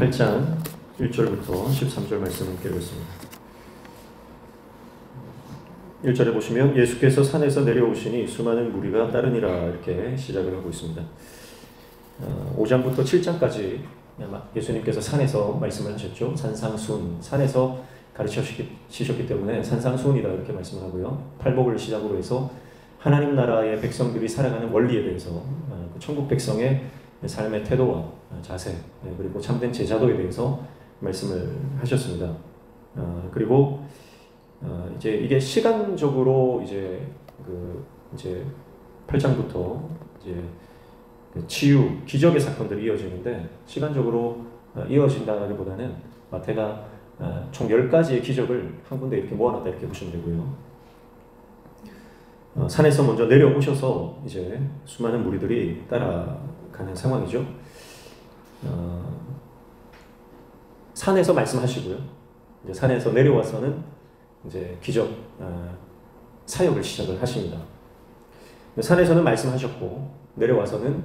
8장 1절부터 13절 말씀을 읽겠습니다. 1절에 보시면 예수께서 산에서 내려오시니 수많은 무리가 따르니라 이렇게 시작을 하고 있습니다. 5장부터 7장까지 예수님께서 산에서 말씀을 하셨죠. 산상수훈, 산에서 가르치셨기 때문에 산상수훈이다 이렇게 말씀을 하고요. 팔복을 시작으로 해서 하나님 나라의 백성들이 살아가는 원리에 대해서 천국 백성의 삶의 태도와 자세 그리고 참된 제자도에 대해서 말씀을 하셨습니다. 그리고 이제 이게 시간적으로 이제 8장부터 이제 치유, 기적의 사건들이 이어지는데 시간적으로 이어진다기보다는 마태가 총 10가지의 기적을 한 군데 이렇게 모아놨다 이렇게 보시면 되고요. 산에서 먼저 내려오셔서 이제 수많은 무리들이 따라가는 상황이죠. 산에서 말씀하시고요. 이제 산에서 내려와서는 이제 기적 사역을 시작을 하십니다. 산에서는 말씀하셨고 내려와서는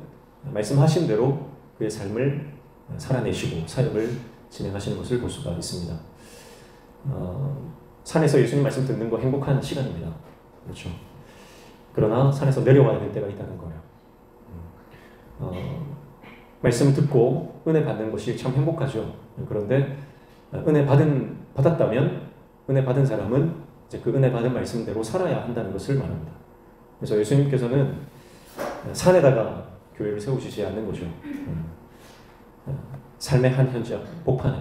말씀하신 대로 그의 삶을 살아내시고 사역을 진행하시는 것을 볼 수가 있습니다. 산에서 예수님 말씀 듣는 거 행복한 시간입니다. 그렇죠. 그러나 산에서 내려와야 될 때가 있다는 거예요. 말씀 듣고 은혜 받는 것이 참 행복하죠. 그런데 은혜 받았다면 은혜 받은 사람은 이제 그 은혜 받은 말씀대로 살아야 한다는 것을 말합니다. 그래서 예수님께서는 산에다가 교회를 세우시지 않는 거죠. 삶의 한 현장, 복판에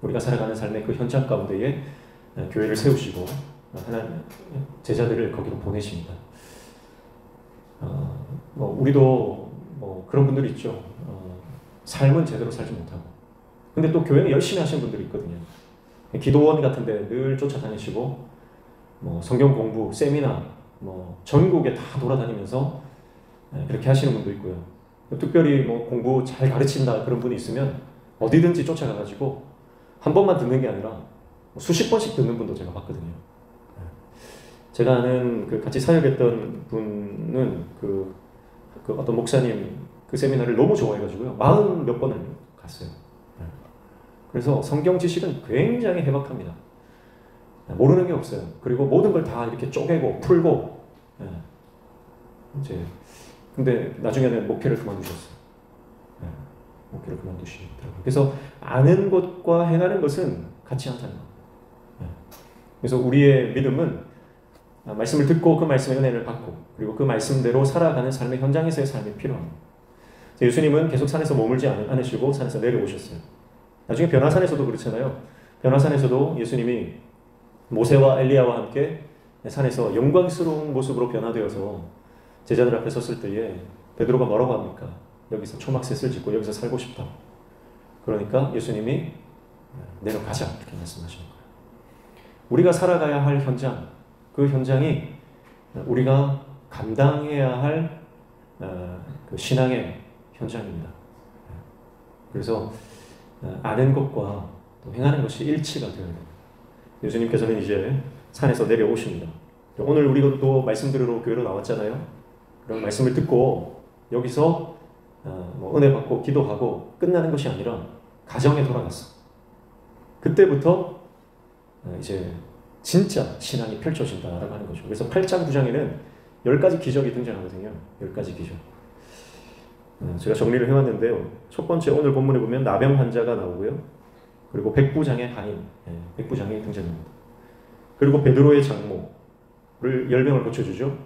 우리가 살아가는 삶의 그 현장 가운데에 교회를 세우시고 하나님 제자들을 거기로 보내십니다. 우리도 그런 분들이 있죠. 삶은 제대로 살지 못하고 근데 또 교회는 열심히 하시는 분들이 있거든요. 기도원 같은 데 늘 쫓아다니시고 성경 공부, 세미나 전국에 다 돌아다니면서 이렇게 하시는 분도 있고요. 특별히 공부 잘 가르친다 그런 분이 있으면 어디든지 쫓아가가지고 한 번만 듣는 게 아니라 수십 번씩 듣는 분도 제가 봤거든요. 제가 아는 같이 사역했던 분은 그 어떤 목사님 그 세미나를 너무 좋아해가지고요. 40 몇 번을 갔어요. 그래서 성경 지식은 굉장히 해박합니다. 모르는 게 없어요. 그리고 모든 걸 다 이렇게 쪼개고 풀고 근데 나중에는 목회를 그만두셨어요. 목회를 그만두시더라고요. 그래서 아는 것과 행하는 것은 같이 않다는 거예요. 그래서 우리의 믿음은 말씀을 듣고 그 말씀의 은혜를 받고 그리고 그 말씀대로 살아가는 삶의 현장에서의 삶이 필요합니다. 예수님은 계속 산에서 머물지 않으시고 산에서 내려오셨어요. 나중에 변화산에서도 그렇잖아요. 변화산에서도 예수님이 모세와 엘리야와 함께 산에서 영광스러운 모습으로 변화되어서 제자들 앞에 섰을 때에 베드로가 뭐라고 합니까? 여기서 초막셋을 짓고 여기서 살고 싶다. 그러니까 예수님이 내려가자 이렇게 말씀하시는 거예요. 우리가 살아가야 할 현장, 그 현장이 우리가 감당해야 할 그 신앙의 현장입니다. 그래서 아는 것과 또 행하는 것이 일치가 되어야 됩니다. 예수님께서는 이제 산에서 내려오십니다. 오늘 우리가 또 말씀 들으러 교회로 나왔잖아요. 그런 말씀을 듣고 여기서 은혜 받고 기도하고 끝나는 것이 아니라 가정에 돌아갔어. 그때부터 이제 진짜 신앙이 펼쳐진다라고 하는 거죠. 그래서 8장 9장에는 10가지 기적이 등장하거든요. 10가지 기적. 제가 정리를 해왔는데요. 첫 번째 오늘 본문에 보면 나병 환자가 나오고요. 그리고 백부장의 하인, 백부장이 등장합니다. 그리고 베드로의 장모를 열병을 고쳐주죠.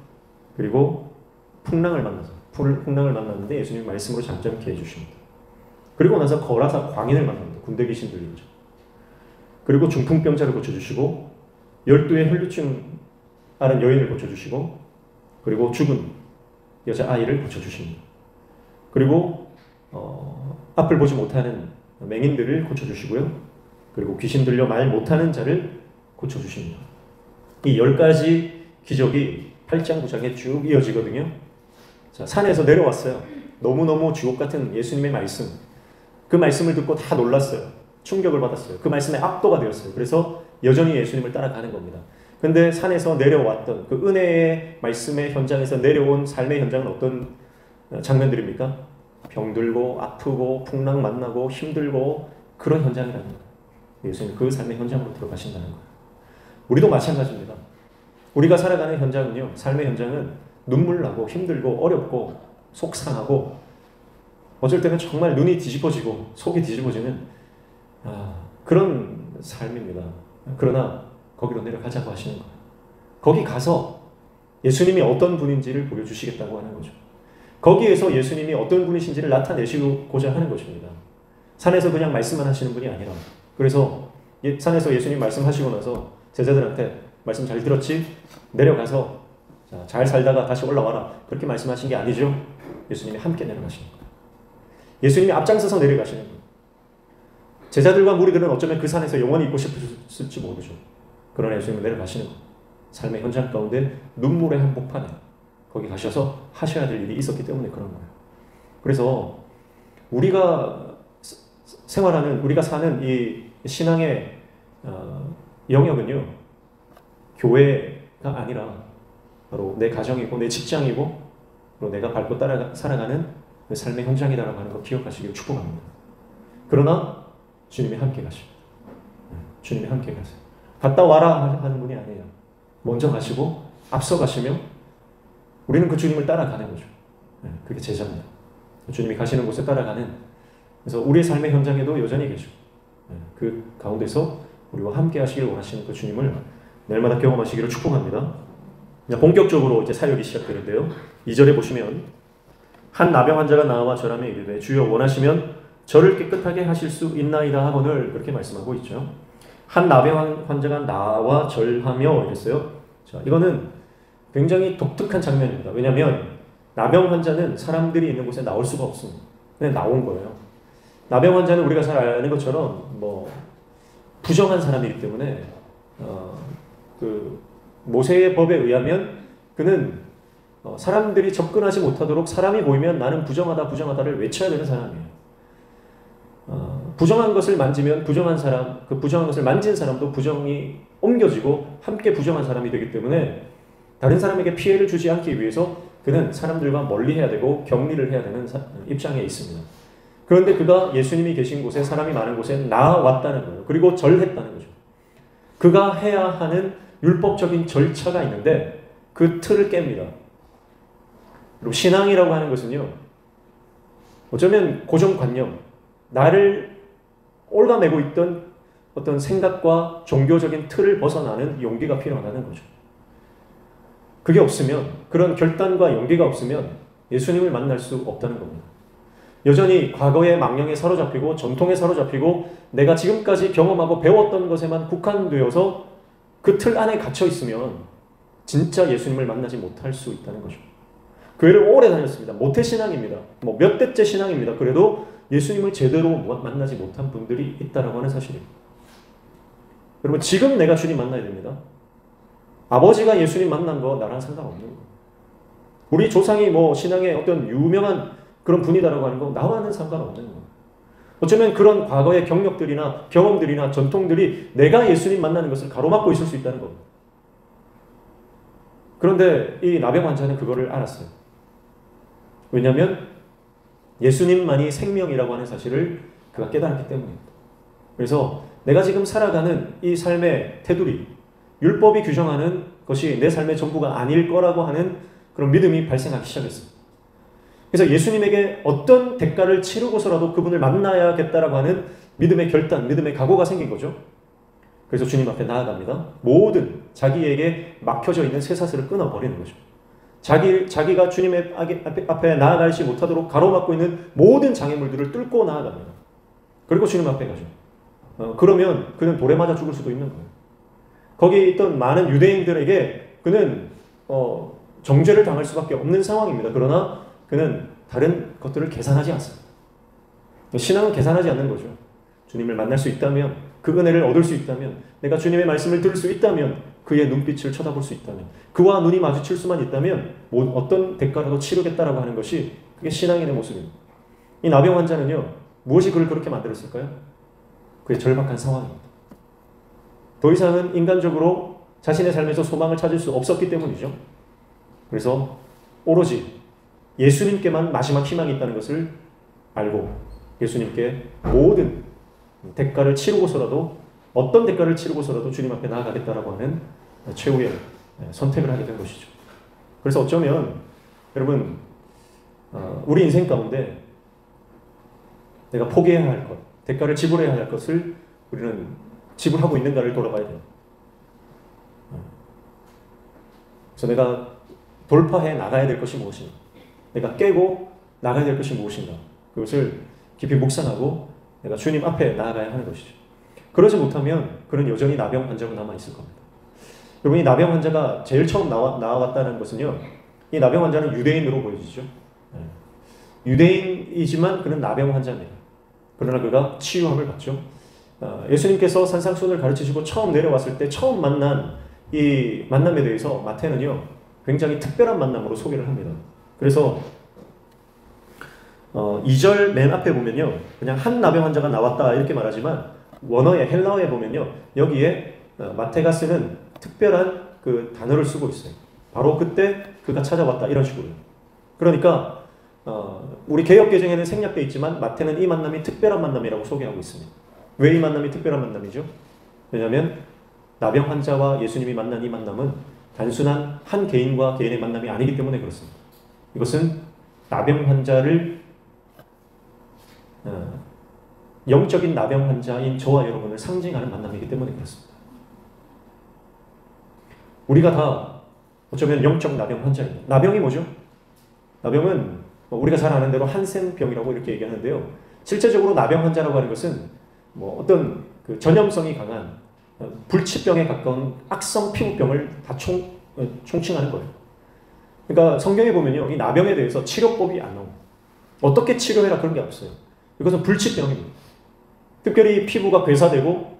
그리고 풍랑을 만났는데 예수님이 말씀으로 잠잠케 해주십니다. 그리고 나서 거라사 광인을 만납니다. 군대 귀신 들리죠. 그리고 중풍병자를 고쳐주시고 12의 혈류증 앓은 여인을 고쳐주시고 그리고 죽은 여자아이를 고쳐주십니다. 그리고 앞을 보지 못하는 맹인들을 고쳐주시고요. 그리고 귀신 들려 말 못하는 자를 고쳐주십니다. 이 10가지 기적이 8장 9장에 쭉 이어지거든요. 자, 산에서 내려왔어요. 너무너무 주옥 같은 예수님의 말씀. 그 말씀을 듣고 다 놀랐어요. 충격을 받았어요. 그 말씀에 압도가 되었어요. 그래서 여전히 예수님을 따라가는 겁니다. 근데 산에서 내려왔던 그 은혜의 말씀의 현장에서 내려온 삶의 현장은 어떤 장면들입니까? 병들고 아프고 풍랑 만나고 힘들고 그런 현장이라는 거예요. 예수님 그 삶의 현장으로 들어가신다는 거예요. 우리도 마찬가지입니다. 우리가 살아가는 현장은요, 삶의 현장은 눈물 나고 힘들고 어렵고 속상하고 어쩔 때는 정말 눈이 뒤집어지고 속이 뒤집어지는 그런 삶입니다. 그러나 거기로 내려가자고 하시는 거예요. 거기 가서 예수님이 어떤 분인지를 보여주시겠다고 하는 거죠. 거기에서 예수님이 어떤 분이신지를 나타내시고자 하는 것입니다. 산에서 그냥 말씀만 하시는 분이 아니라, 그래서 산에서 예수님 말씀하시고 나서 제자들한테 말씀 잘 들었지? 내려가서 잘 살다가 다시 올라와라. 그렇게 말씀하신 게 아니죠. 예수님이 함께 내려가시는 거예요. 예수님이 앞장서서 내려가시는 거예요. 제자들과 무리들은 어쩌면 그 산에서 영원히 있고 싶을지 모르죠. 그러나 예수님은 내려가시는 거예요. 삶의 현장 가운데 눈물의 한복판에 거기 가셔서 하셔야 될 일이 있었기 때문에 그런 거예요. 그래서 우리가 생활하는, 우리가 사는 이 신앙의 영역은요, 교회가 아니라 바로 내 가정이고 내 직장이고 그리고 내가 밟고 살아가는 그 삶의 현장이라고 하는 거 기억하시기를 축복합니다. 그러나 주님이 함께 가십니다. 주님이 함께 가세요. 갔다 와라 하는 분이 아니에요. 먼저 가시고 앞서 가시며 우리는 그 주님을 따라가는 거죠. 그게 제자입니다. 주님이 가시는 곳에 따라가는, 그래서 우리의 삶의 현장에도 여전히 계시고 그 가운데서 우리와 함께 하시길 원하시는 그 주님을 날마다 경험하시기를 축복합니다. 본격적으로 이제 사역이 시작되는데요. 2절에 보시면 한 나병 환자가 나와 절하며 이르되 주여 원하시면 저를 깨끗하게 하실 수 있나이다 하거늘, 그렇게 말씀하고 있죠. 한 나병 환자가 나와 절하며 이랬어요. 자, 이거는 굉장히 독특한 장면입니다. 왜냐하면 나병 환자는 사람들이 있는 곳에 나올 수가 없습니다. 그냥 나온 거예요. 나병 환자는 우리가 잘 아는 것처럼 부정한 사람이기 때문에 그 모세의 법에 의하면 그는 사람들이 접근하지 못하도록 사람이 보이면 나는 부정하다 부정하다를 외쳐야 되는 사람이에요. 부정한 것을 만지면 부정한 사람, 그 부정한 것을 만진 사람도 부정이 옮겨지고 함께 부정한 사람이 되기 때문에 다른 사람에게 피해를 주지 않기 위해서 그는 사람들과 멀리해야 되고 격리를 해야 되는 입장에 있습니다. 그런데 그가 예수님이 계신 곳에, 사람이 많은 곳에 나왔다는 거예요. 그리고 절했다는 거죠. 그가 해야 하는 율법적인 절차가 있는데 그 틀을 깹니다. 그리고 신앙이라고 하는 것은요, 어쩌면 고정관념, 나를 올가매고 있던 어떤 생각과 종교적인 틀을 벗어나는 용기가 필요하다는 거죠. 그게 없으면, 그런 결단과 용기가 없으면 예수님을 만날 수 없다는 겁니다. 여전히 과거의 망령에 사로잡히고 전통에 사로잡히고 내가 지금까지 경험하고 배웠던 것에만 국한되어서 그 틀 안에 갇혀 있으면 진짜 예수님을 만나지 못할 수 있다는 거죠. 교회를 오래 다녔습니다. 모태신앙입니다. 몇 대째 신앙입니다. 그래도 예수님을 제대로 만나지 못한 분들이 있다라고 하는 사실입니다. 여러분, 지금 내가 주님 만나야 됩니다. 아버지가 예수님 만난 거 나랑 상관없는 거예요. 우리 조상이 신앙의 어떤 유명한 그런 분이다라고 하는 거 나와는 상관없는 거예요. 어쩌면 그런 과거의 경력들이나 경험들이나 전통들이 내가 예수님 만나는 것을 가로막고 있을 수 있다는 겁니다. 그런데 이 나병 환자는 그거를 알았어요. 왜냐하면 예수님만이 생명이라고 하는 사실을 그가 깨달았기 때문입니다. 그래서 내가 지금 살아가는 이 삶의 테두리, 율법이 규정하는 것이 내 삶의 전부가 아닐 거라고 하는 그런 믿음이 발생하기 시작했습니다. 그래서 예수님에게 어떤 대가를 치르고서라도 그분을 만나야겠다라고 하는 믿음의 결단, 믿음의 각오가 생긴 거죠. 그래서 주님 앞에 나아갑니다. 모든 자기에게 막혀져 있는 쇠사슬을 끊어버리는 거죠. 자기가 주님의 앞에 나아가지 못하도록 가로막고 있는 모든 장애물들을 뚫고 나아갑니다. 그리고 주님 앞에 가죠. 그러면 그는 돌에 맞아 죽을 수도 있는 거예요. 거기에 있던 많은 유대인들에게 그는 정죄를 당할 수밖에 없는 상황입니다. 그러나 그는 다른 것들을 계산하지 않습니다. 신앙은 계산하지 않는 거죠. 주님을 만날 수 있다면, 그 은혜를 얻을 수 있다면, 내가 주님의 말씀을 들을 수 있다면, 그의 눈빛을 쳐다볼 수 있다면, 그와 눈이 마주칠 수만 있다면 어떤 대가라도 치르겠다라고 하는 것이 그게 신앙인의 모습입니다. 이 나병 환자는요, 무엇이 그를 그렇게 만들었을까요? 그의 절박한 상황입니다. 더 이상은 인간적으로 자신의 삶에서 소망을 찾을 수 없었기 때문이죠. 그래서 오로지 예수님께만 마지막 희망이 있다는 것을 알고 예수님께 모든 대가를 치르고서라도 어떤 대가를 치르고서라도 주님 앞에 나아가겠다라고 하는 최후의 선택을 하게 된 것이죠. 그래서 어쩌면 여러분 우리 인생 가운데 내가 포기해야 할 것, 대가를 지불해야 할 것을 우리는 지불하고 있는가를 돌아봐야 돼요. 그래서 내가 돌파해 나가야 될 것이 무엇인가, 내가 깨고 나가야 될 것이 무엇인가, 그것을 깊이 묵상하고 내가 주님 앞에 나아가야 하는 것이죠. 그러지 못하면 그는 여전히 나병 환자로 남아있을 겁니다. 여러분, 이 나병 환자가 제일 처음 나왔다는 것은요, 이 나병 환자는 유대인으로 보여지죠. 유대인이지만 그는 나병 환자입니다. 그러나 그가 치유함을 받죠. 예수님께서 산상수훈을 가르치시고 처음 내려왔을 때 처음 만난 이 만남에 대해서 마태는요 굉장히 특별한 만남으로 소개를 합니다. 그래서 2절 맨 앞에 보면요 그냥 한 나병 환자가 나왔다 이렇게 말하지만 원어의 헬라어에 보면요 여기에 마태가 쓰는 특별한 그 단어를 쓰고 있어요. 바로 그때 그가 찾아왔다 이런 식으로. 그러니까 우리 개역개정에는 생략되어 있지만 마태는 이 만남이 특별한 만남이라고 소개하고 있습니다. 왜 이 만남이 특별한 만남이죠? 왜냐하면 나병 환자와 예수님이 만난 이 만남은 단순한 한 개인과 개인의 만남이 아니기 때문에 그렇습니다. 이것은 나병 환자를 영적인 나병 환자인 저와 여러분을 상징하는 만남이기 때문에 그렇습니다. 우리가 다 어쩌면 영적 나병 환자입니다. 나병이 뭐죠? 나병은 우리가 잘 아는 대로 한센병이라고 이렇게 얘기하는데요. 실제적으로 나병 환자라고 하는 것은 어떤 그 전염성이 강한 불치병에 가까운 악성 피부병을 다 총칭하는 거예요. 그러니까 성경에 보면요, 이 나병에 대해서 치료법이 안 나옵니다. 어떻게 치료해라 그런 게 없어요. 이것은 불치병입니다. 특별히 피부가 괴사되고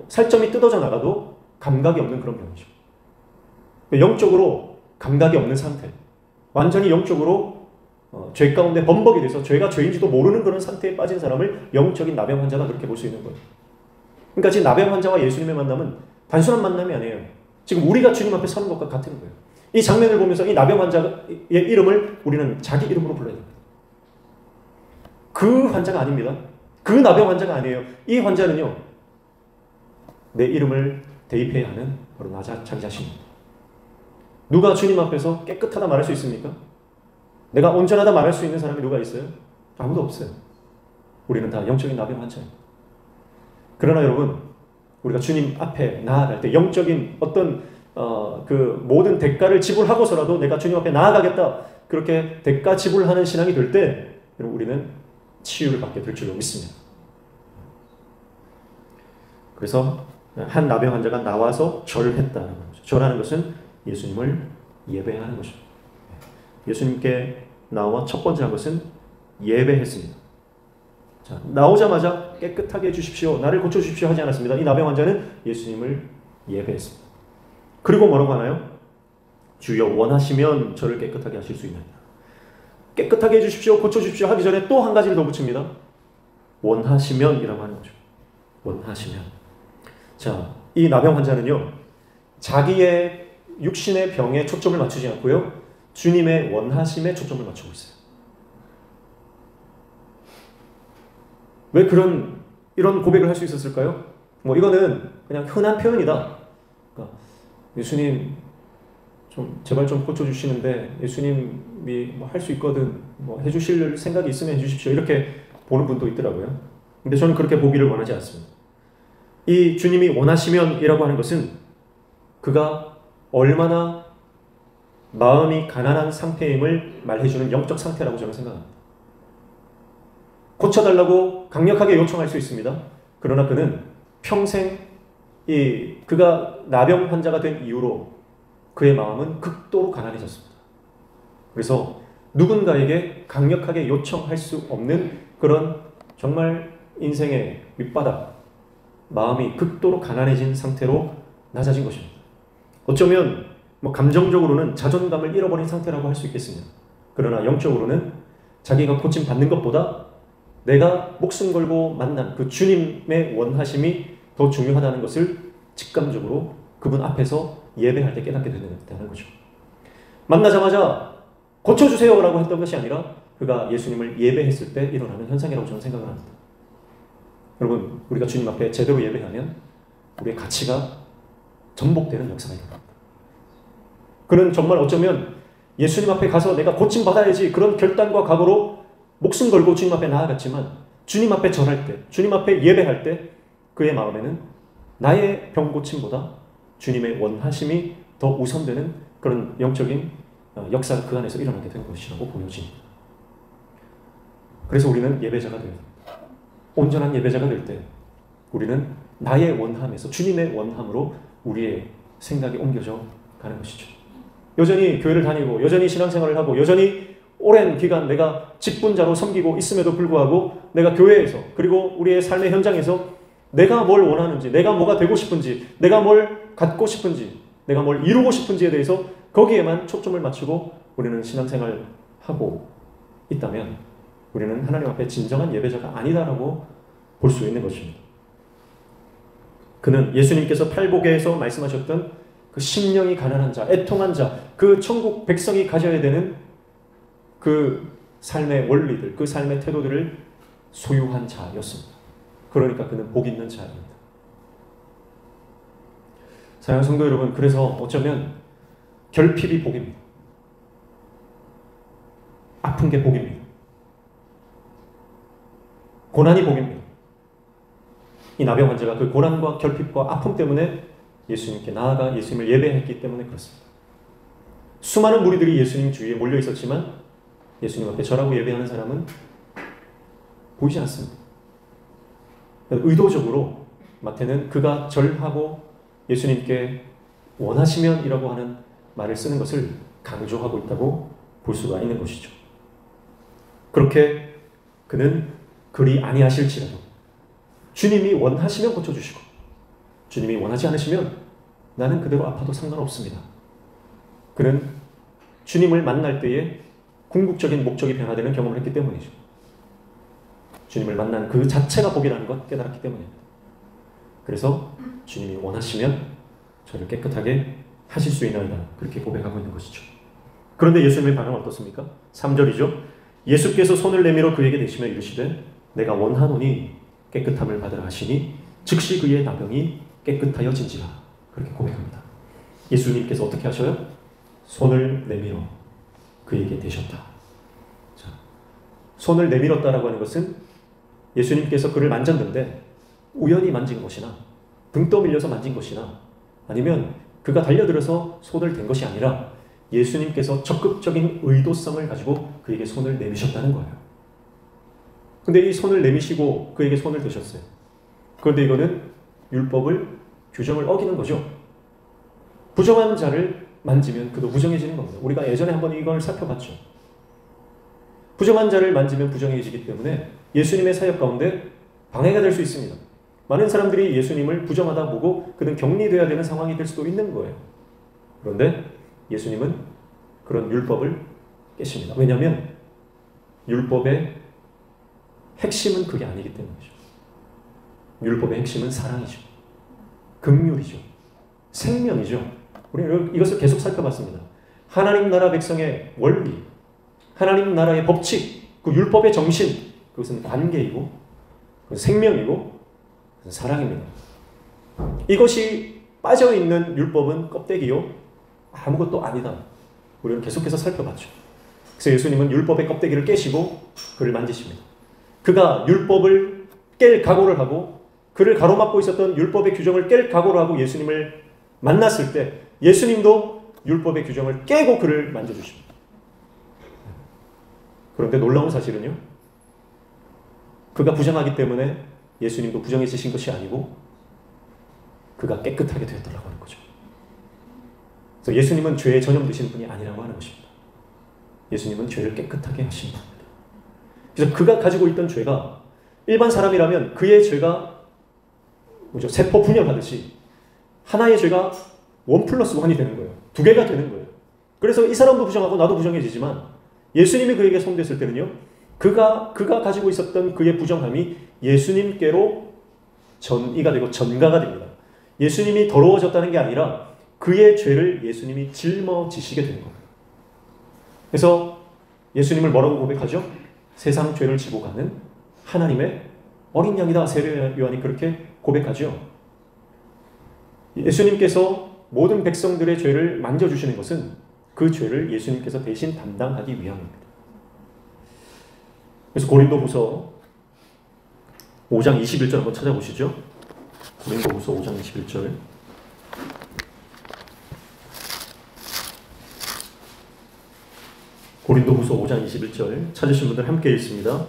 살점이 뜯어져 나가도 감각이 없는 그런 병이죠. 영적으로 감각이 없는 상태, 완전히 영적으로 죄 가운데 범벅이 돼서 죄가 죄인지도 모르는 그런 상태에 빠진 사람을 영적인 나병 환자다 그렇게 볼 수 있는 거예요. 그러니까 지금 나병 환자와 예수님의 만남은 단순한 만남이 아니에요. 지금 우리가 주님 앞에 서는 것과 같은 거예요. 이 장면을 보면서 이 나병 환자의 이름을 우리는 자기 이름으로 불러야 됩니다. 그 환자가 아닙니다. 그 나병 환자가 아니에요. 이 환자는요, 내 이름을 대입해야 하는 바로 자기 자신입니다. 누가 주님 앞에서 깨끗하다 말할 수 있습니까? 내가 온전하다 말할 수 있는 사람이 누가 있어요? 아무도 없어요. 우리는 다 영적인 나병 환자입니다. 그러나 여러분, 우리가 주님 앞에 나아갈 때 영적인 어떤 그 모든 대가를 지불하고서라도 내가 주님 앞에 나아가겠다, 그렇게 대가 지불하는 신앙이 될 때 우리는 치유를 받게 될 줄로 믿습니다. 그래서 한 나병 환자가 나와서 절했다는 거죠. 절하는 것은 예수님을 예배하는 것입니다. 예수님께 나와 첫 번째 한 것은 예배했습니다. 자, 나오자마자 깨끗하게 해주십시오, 나를 고쳐주십시오 하지 않았습니다. 이 나병 환자는 예수님을 예배했습니다. 그리고 뭐라고 하나요? 주여 원하시면 저를 깨끗하게 하실 수 있나이다. 깨끗하게 해주십시오, 고쳐주십시오 하기 전에 또 한 가지를 더 붙입니다. 원하시면 이라고 하는 거죠. 원하시면. 자, 이 나병 환자는요, 자기의 육신의 병에 초점을 맞추지 않고요, 주님의 원하심에 초점을 맞추고 있어요. 왜 이런 고백을 할 수 있었을까요? 이거는 그냥 흔한 표현이다. 그러니까 예수님 제발 좀 고쳐주시는데 예수님이 할 수 있거든, 해주실 생각이 있으면 해주십시오, 이렇게 보는 분도 있더라고요. 근데 저는 그렇게 보기를 원하지 않습니다. 이 주님이 원하시면 이라고 하는 것은 그가 얼마나 마음이 가난한 상태임을 말해주는 영적 상태라고 저는 생각합니다. 고쳐달라고 강력하게 요청할 수 있습니다. 그러나 그는 평생 그가 나병 환자가 된 이후로 그의 마음은 극도로 가난해졌습니다. 그래서 누군가에게 강력하게 요청할 수 없는 그런 정말 인생의 밑바닥, 마음이 극도로 가난해진 상태로 낮아진 것입니다. 어쩌면 감정적으로는 자존감을 잃어버린 상태라고 할 수 있겠습니다. 그러나 영적으로는 자기가 고침받는 것보다 내가 목숨 걸고 만난 그 주님의 원하심이 더 중요하다는 것을 직감적으로 그분 앞에서 예배할 때 깨닫게 되는 거죠. 만나자마자 고쳐주세요 라고 했던 것이 아니라 그가 예수님을 예배했을 때 일어나는 현상이라고 저는 생각을 합니다. 여러분, 우리가 주님 앞에 제대로 예배하면 우리의 가치가 전복되는 역사가 있는 겁니다. 그는 정말 어쩌면 예수님 앞에 가서 내가 고침받아야지 그런 결단과 각오로 목숨 걸고 주님 앞에 나아갔지만, 주님 앞에 절할 때, 주님 앞에 예배할 때 그의 마음에는 나의 병 고침보다 주님의 원하심이 더 우선되는 그런 영적인 역사가 그 안에서 일어나게 된 것이라고 보여집니다. 그래서 우리는 예배자가 되어야 됩니다. 온전한 예배자가 될 때 우리는 나의 원함에서 주님의 원함으로 우리의 생각이 옮겨져 가는 것이죠. 여전히 교회를 다니고 여전히 신앙생활을 하고 여전히 오랜 기간 내가 직분자로 섬기고 있음에도 불구하고 내가 교회에서 그리고 우리의 삶의 현장에서 내가 뭘 원하는지, 내가 뭐가 되고 싶은지, 내가 뭘 갖고 싶은지, 내가 뭘 이루고 싶은지에 대해서 거기에만 초점을 맞추고 우리는 신앙생활을 하고 있다면 우리는 하나님 앞에 진정한 예배자가 아니다라고 볼 수 있는 것입니다. 그는 예수님께서 팔복에서 말씀하셨던 그 심령이 가난한 자, 애통한 자, 그 천국 백성이 가져야 되는 그 삶의 원리들, 그 삶의 태도들을 소유한 자였습니다. 그러니까 그는 복 있는 자입니다. 사랑하는 성도 여러분, 그래서 어쩌면 결핍이 복입니다. 아픈 게 복입니다. 고난이 복입니다. 이 나병 환자가 그 고난과 결핍과 아픔 때문에 예수님께 나아가 예수님을 예배했기 때문에 그렇습니다. 수많은 무리들이 예수님 주위에 몰려 있었지만 예수님 앞에 절하고 예배하는 사람은 보이지 않습니다. 의도적으로 마태는 그가 절하고 예수님께 원하시면이라고 하는 말을 쓰는 것을 강조하고 있다고 볼 수가 있는 것이죠. 그렇게 그는 그리 아니하실지라도 주님이 원하시면 고쳐주시고 주님이 원하지 않으시면 나는 그대로 아파도 상관없습니다. 그는 주님을 만날 때에 궁극적인 목적이 변화되는 경험을 했기 때문이죠. 주님을 만난 그 자체가 복이라는 것 깨달았기 때문입니다. 그래서 주님이 원하시면 저를 깨끗하게 하실 수 있나이다. 그렇게 고백하고 있는 것이죠. 그런데 예수님의 반응은 어떻습니까? 3절이죠. 예수께서 손을 내밀어 그에게 대시며 이르시되 내가 원하노니 깨끗함을 받으라 하시니 즉시 그의 나병이 깨끗하여진지라. 그렇게 고백합니다. 예수님께서 어떻게 하셔요? 손을 내밀어 그에게 대셨다. 자, 손을 내밀었다라고 하는 것은 예수님께서 그를 만졌는데 우연히 만진 것이나 등 떠밀려서 만진 것이나 아니면 그가 달려들어서 손을 댄 것이 아니라 예수님께서 적극적인 의도성을 가지고 그에게 손을 내미셨다는 거예요. 근데 이 손을 내미시고 그에게 손을 대셨어요. 그런데 이거는 율법을, 규정을 어기는 거죠. 부정한 자를 만지면 그도 부정해지는 겁니다. 우리가 예전에 한번 이걸 살펴봤죠. 부정한 자를 만지면 부정해지기 때문에 예수님의 사역 가운데 방해가 될 수 있습니다. 많은 사람들이 예수님을 부정하다 보고 그는 격리되어야 되는 상황이 될 수도 있는 거예요. 그런데 예수님은 그런 율법을 깨십니다. 왜냐하면 율법의 핵심은 그게 아니기 때문이죠. 율법의 핵심은 사랑이죠. 긍휼이죠. 생명이죠. 우리는 이것을 계속 살펴봤습니다. 하나님 나라 백성의 원리, 하나님 나라의 법칙, 그 율법의 정신, 그것은 관계이고 그것은 생명이고 그것은 사랑입니다. 이것이 빠져있는 율법은 껍데기요 아무것도 아니다. 우리는 계속해서 살펴봤죠. 그래서 예수님은 율법의 껍데기를 깨시고 그를 만지십니다. 그가 율법을 깰 각오를 하고 그를 가로막고 있었던 율법의 규정을 깰 각오를 하고 예수님을 만났을 때 예수님도 율법의 규정을 깨고 그를 만져주십니다. 그런데 놀라운 사실은요, 그가 부정하기 때문에 예수님도 부정해지신 것이 아니고 그가 깨끗하게 되었더라고 하는 거죠. 그래서 예수님은 죄에 전염되신 분이 아니라고 하는 것입니다. 예수님은 죄를 깨끗하게 하신 분입니다. 그래서 그가 가지고 있던 죄가 일반 사람이라면 그의 죄가 세포 분열하듯이 하나의 죄가 1+1이 되는 거예요. 2개가 되는 거예요. 그래서 이 사람도 부정하고 나도 부정해지지만 예수님이 그에게 손댔을 때는요, 그가 가지고 있었던 그의 부정함이 예수님께로 전이가 되고 전가가 됩니다. 예수님이 더러워졌다는 게 아니라 그의 죄를 예수님이 짊어지시게 된 거예요. 그래서 예수님을 뭐라고 고백하죠? 세상 죄를 지고 가는 하나님의 어린 양이다. 세례 요한이 그렇게 고백하죠. 예수님께서 모든 백성들의 죄를 만져주시는 것은 그 죄를 예수님께서 대신 담당하기 위함입니다. 그래서 고린도후서 5장 21절 한번 찾아보시죠. 고린도후서 5장 21절. 고린도후서 5장 21절 찾으신 분들 함께 읽습니다.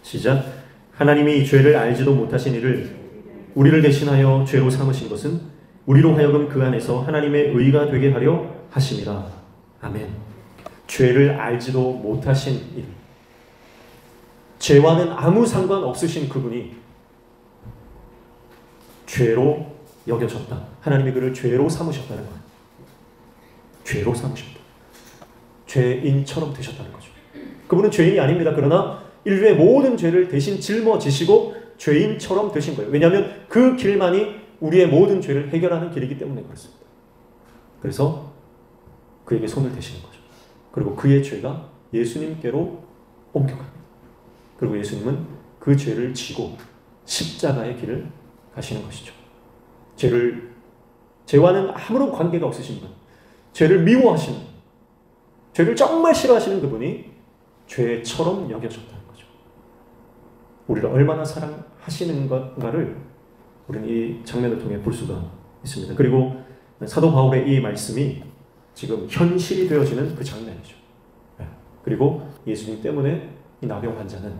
시작. 하나님이 죄를 알지도 못하신 이를 우리를 대신하여 죄로 삼으신 것은 우리로 하여금 그 안에서 하나님의 의가 되게 하려 하심이라. 아멘. 죄를 알지도 못하신 일, 죄와는 아무 상관없으신 그분이 죄로 여겨졌다. 하나님이 그를 죄로 삼으셨다는 거예요. 죄로 삼으셨다. 죄인처럼 되셨다는 거죠. 그분은 죄인이 아닙니다. 그러나 인류의 모든 죄를 대신 짊어지시고 죄인처럼 되신 거예요. 왜냐하면 그 길만이 우리의 모든 죄를 해결하는 길이기 때문에 그렇습니다. 그래서 그에게 손을 대시는 거죠. 그리고 그의 죄가 예수님께로 옮겨갑니다. 그리고 예수님은 그 죄를 지고 십자가의 길을 가시는 것이죠. 죄와는 아무런 관계가 없으신 분, 죄를 미워하시는, 죄를 정말 싫어하시는 그분이 죄처럼 여겨졌다는 거죠. 우리를 얼마나 사랑하시는가를 우리는 이 장면을 통해 볼 수가 있습니다. 그리고 사도 바울의 이 말씀이 지금 현실이 되어지는 그 장면이죠. 그리고 예수님 때문에 이 나병 환자는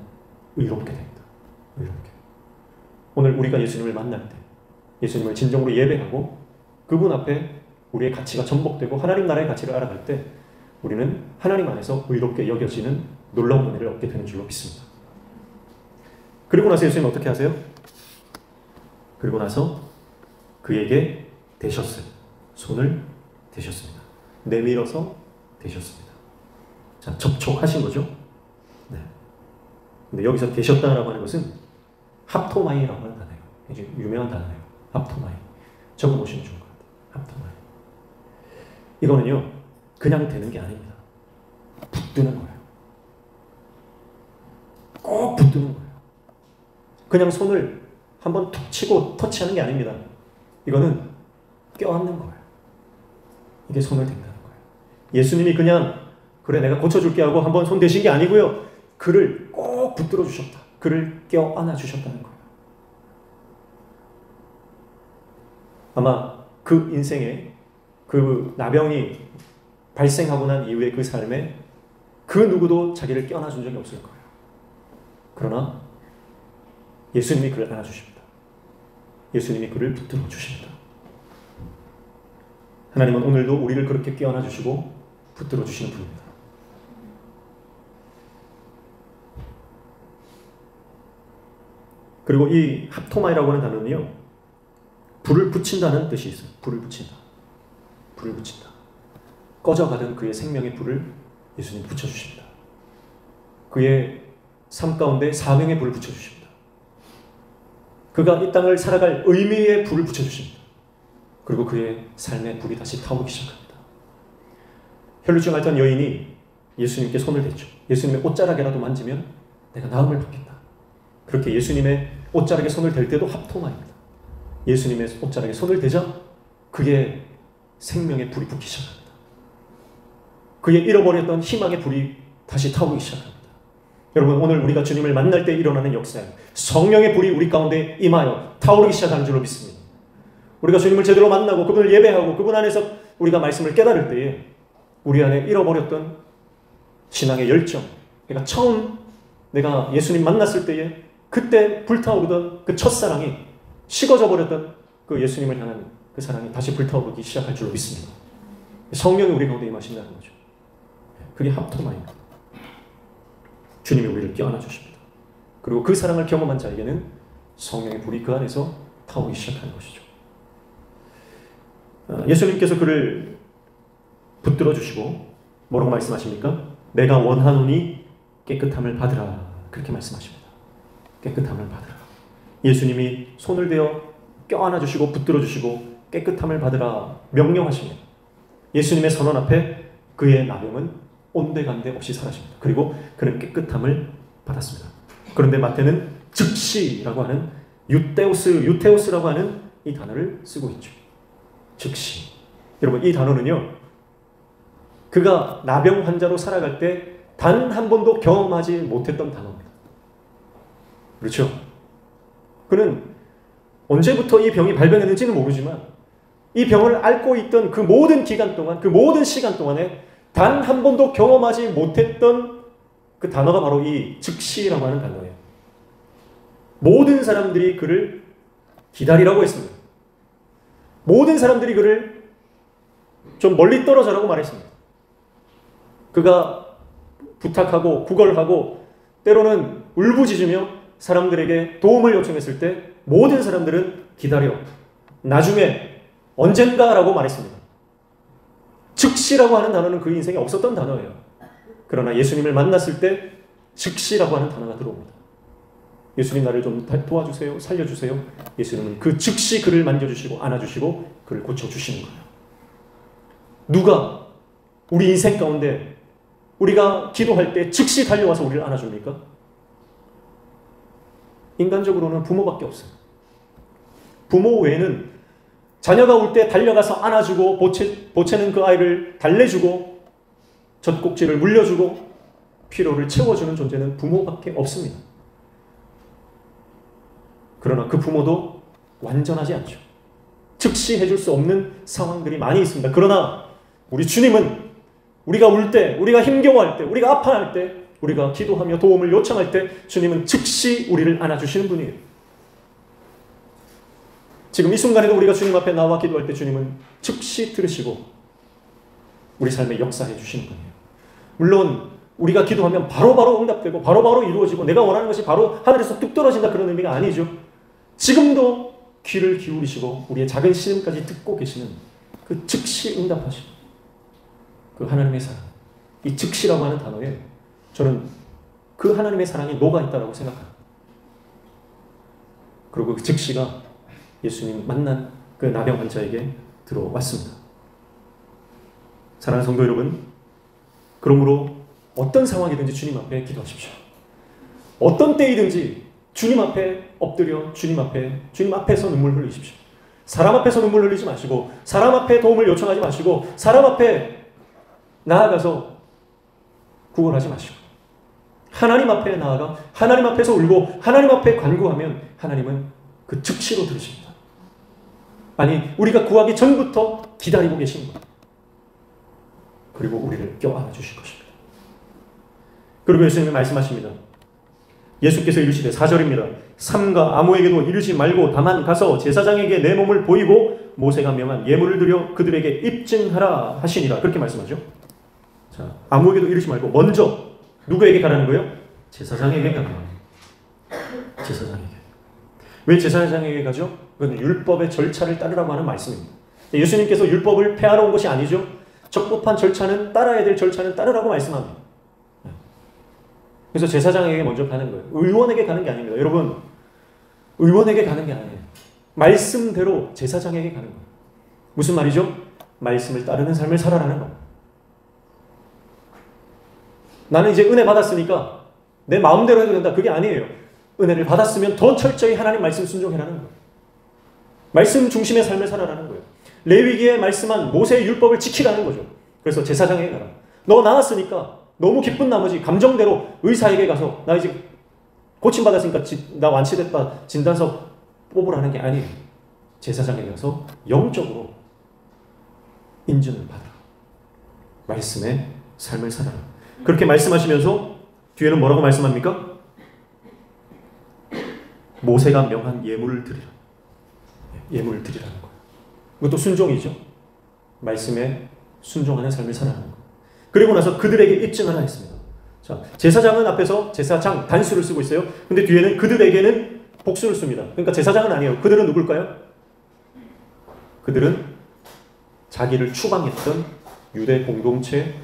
의롭게 됩니다. 의롭게. 오늘 우리가 예수님을 만날 때, 예수님을 진정으로 예배하고 그분 앞에 우리의 가치가 전복되고 하나님 나라의 가치를 알아갈 때 우리는 하나님 안에서 의롭게 여겨지는 놀라운 은혜를 얻게 되는 줄로 믿습니다. 그리고 나서 예수님은 어떻게 하세요? 그리고 나서 그에게 대셨어요. 손을 대셨습니다. 내밀어서 대셨습니다. 자, 접촉하신 거죠? 네. 근데 여기서 대셨다라고 하는 것은 합토마이라고 하는 단어예요. 굉장히 유명한 단어예요. 합토마이. 적어보시면 좋을 것 같아요. 합토마이. 이거는요, 그냥 되는 게 아닙니다. 붙드는 거예요. 꼭 붙드는 거예요. 그냥 손을 한번 툭 치고 터치하는 게 아닙니다. 이거는 껴안는 거예요. 이게 손을 댄다는 거예요. 예수님이 그냥 그래 내가 고쳐줄게 하고 한번 손 대신 게 아니고요. 그를 꼭 붙들어 주셨다. 그를 껴안아 주셨다는 거예요. 아마 그 인생에 그 나병이 발생하고 난 이후에 그 삶에 그 누구도 자기를 껴안아 준 적이 없을 거예요. 그러나 예수님이 그를 안아주십니다. 예수님이 그를 붙들어 주십니다. 하나님은 오늘도 우리를 그렇게 껴안아 주시고 붙들어 주시는 분입니다. 그리고 이 합토마이라고 하는 단어는요, 불을 붙인다는 뜻이 있어요. 불을 붙인다. 불을 붙인다. 꺼져가던 그의 생명의 불을 예수님 붙여주십니다. 그의 삶 가운데 사명의 불을 붙여주십니다. 그가 이 땅을 살아갈 의미의 불을 붙여주십니다. 그리고 그의 삶의 불이 다시 타오르기 시작합니다. 혈루증 앓던 여인이 예수님께 손을 댔죠. 예수님의 옷자락이라도 만지면 내가 나음을 받겠다. 그렇게 예수님의 옷자락에 손을 댈 때도 합토마입니다. 예수님의 옷자락에 손을 대자 그의 생명의 불이 붙기 시작합니다. 그의 잃어버렸던 희망의 불이 다시 타오르기 시작합니다. 여러분, 오늘 우리가 주님을 만날 때 일어나는 역사예요. 성령의 불이 우리 가운데 임하여 타오르기 시작하는 줄로 믿습니다. 우리가 주님을 제대로 만나고 그분을 예배하고 그분 안에서 우리가 말씀을 깨달을 때에 우리 안에 잃어버렸던 신앙의 열정, 그러니까 처음 내가 예수님 만났을 때에 그때 불타오르던 그 첫사랑이 식어져 버렸던 그 예수님을 향한 그 사랑이 다시 불타오르기 시작할 줄로 믿습니다. 성령이 우리 가운데 임하신다는 거죠. 그게 합토마입니다. 주님이 우리를 껴안아 주십니다. 그리고 그 사랑을 경험한 자에게는 성령의 불이 그 안에서 타오르기 시작하는 것이죠. 예수님께서 그를 붙들어 주시고 뭐라고 말씀하십니까? 내가 원하노니 깨끗함을 받으라. 그렇게 말씀하십니다. 깨끗함을 받으라. 예수님이 손을 대어 껴안아 주시고 붙들어 주시고 깨끗함을 받으라 명령하십니다. 예수님의 선언 앞에 그의 나병은 온데간데 없이 사라집니다. 그리고 그는 깨끗함을 받았습니다. 그런데 마태는 즉시라고 하는 유테오스라고 하는 이 단어를 쓰고 있죠. 즉시. 여러분, 이 단어는요, 그가 나병 환자로 살아갈 때 단 한 번도 경험하지 못했던 단어입니다. 그렇죠? 그는 언제부터 이 병이 발병했는지는 모르지만 이 병을 앓고 있던 그 모든 기간 동안, 그 모든 시간 동안에 단 한 번도 경험하지 못했던 그 단어가 바로 이 즉시라고 하는 단어예요. 모든 사람들이 그를 기다리라고 했습니다. 모든 사람들이 그를 좀 멀리 떨어져라고 말했습니다. 그가 부탁하고 구걸하고 때로는 울부짖으며 사람들에게 도움을 요청했을 때 모든 사람들은 기다려, 나중에, 언젠가라고 말했습니다. 즉시라고 하는 단어는 그 인생에 없었던 단어예요. 그러나 예수님을 만났을 때 즉시라고 하는 단어가 들어옵니다. 예수님, 나를 좀 도와주세요, 살려주세요. 예수님은 그 즉시 그를 만져주시고 안아주시고 그를 고쳐주시는 거예요. 누가 우리 인생 가운데 우리가 기도할 때 즉시 달려와서 우리를 안아줍니까? 인간적으로는 부모밖에 없어요. 부모 외에는 자녀가 올 때 달려가서 안아주고 보채는 그 아이를 달래주고 젖꼭지를 물려주고 피로를 채워주는 존재는 부모밖에 없습니다. 그러나 그 부모도 완전하지 않죠. 즉시 해줄 수 없는 상황들이 많이 있습니다. 그러나 우리 주님은 우리가 울 때, 우리가 힘겨워할 때, 우리가 아파할 때, 우리가 기도하며 도움을 요청할 때 주님은 즉시 우리를 안아주시는 분이에요. 지금 이 순간에도 우리가 주님 앞에 나와 기도할 때 주님은 즉시 들으시고 우리 삶에 역사해 주시는 분이에요. 물론 우리가 기도하면 바로바로 응답되고 바로바로 이루어지고 내가 원하는 것이 바로 하늘에서 뚝 떨어진다 그런 의미가 아니죠. 지금도 귀를 기울이시고 우리의 작은 신음까지 듣고 계시는 그 즉시 응답하시는 그 하나님의 사랑, 이 즉시라고 하는 단어에 저는 그 하나님의 사랑이 녹아있다고 생각합니다. 그리고 그 즉시가 예수님 만난 그 나병 환자에게 들어왔습니다. 사랑하는 성도 여러분, 그러므로 어떤 상황이든지 주님 앞에 기도하십시오. 어떤 때이든지 주님 앞에 엎드려 주님 앞에서 눈물 흘리십시오. 사람 앞에서 눈물 흘리지 마시고 사람 앞에 도움을 요청하지 마시고 사람 앞에 나아가서 구걸하지 마시고 하나님 앞에 나아가 하나님 앞에서 울고 하나님 앞에 간구하면 하나님은 그 즉시로 들으십니다. 아니, 우리가 구하기 전부터 기다리고 계신 거예요. 그리고 우리를 껴안아 주실 것입니다. 그리고 예수님은 말씀하십니다. 예수께서 이르시되 4절입니다. 삼가 아무에게도 이르지 말고 다만 가서 제사장에게 내 몸을 보이고 모세가 명한 예물을 드려 그들에게 입증하라 하시니라. 그렇게 말씀하죠. 자, 아무에게도 이르지 말고 먼저 누구에게 가라는 거예요? 제사장에게 가라. 제사장에게. 왜 제사장에게 가죠? 그건 율법의 절차를 따르라고 하는 말씀입니다. 예수님께서 율법을 폐하러 온 것이 아니죠. 적법한 절차는 따라야 될 절차는 따르라고 말씀합니다. 그래서 제사장에게 먼저 가는 거예요. 의원에게 가는 게 아닙니다. 여러분, 의원에게 가는 게 아니에요. 말씀대로 제사장에게 가는 거예요. 무슨 말이죠? 말씀을 따르는 삶을 살아라는 거예요. 나는 이제 은혜 받았으니까 내 마음대로 해도 된다. 그게 아니에요. 은혜를 받았으면 더 철저히 하나님 말씀 순종해라는 거예요. 말씀 중심의 삶을 살아라는 거예요. 레위기에 말씀한 모세의 율법을 지키라는 거죠. 그래서 제사장에게 가라. 너 나았으니까 너무 기쁜 나머지 감정대로 의사에게 가서 나 이제 고침받았으니까 나 완치됐다 진단서 뽑으라는 게 아니에요. 제사장에게 가서 영적으로 인증을 받으라. 말씀의 삶을 살아라. 그렇게 말씀하시면서 뒤에는 뭐라고 말씀합니까? 모세가 명한 예물을 드리라. 예물을 드리라는 거예요. 이것도 순종이죠. 말씀에 순종하는 삶을 살아가는 거예요. 그리고 나서 그들에게 입증하라 했습니다. 자, 제사장은 앞에서 제사장 단수를 쓰고 있어요. 근데 뒤에는 그들에게는 복수를 씁니다. 그러니까 제사장은 아니에요. 그들은 누굴까요? 그들은 자기를 추방했던 유대 공동체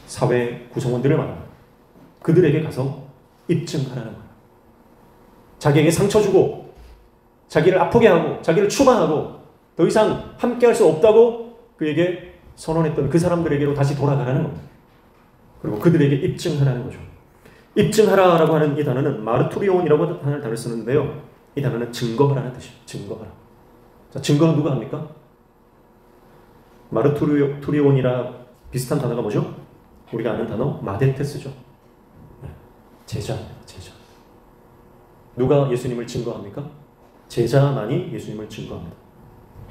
사회 구성원들을 말합니다. 그들에게 가서 입증하라는 거예요. 자기에게 상처 주고 자기를 아프게 하고 자기를 추방하고 더 이상 함께할 수 없다고 그에게 선언했던 그 사람들에게로 다시 돌아가라는 겁니다. 그리고 그들에게 입증하라는 거죠. 입증하라라고 하는 이 단어는 마르투리온이라고 하는 단어를 쓰는데요. 이 단어는 증거하라는 뜻이에요. 증거하라. 자, 증거는 누가 합니까? 마르투리온이라 비슷한 단어가 뭐죠? 우리가 아는 단어 마데테스죠. 제자입니다. 제자. 누가 예수님을 증거합니까? 제자만이 예수님을 증거합니다.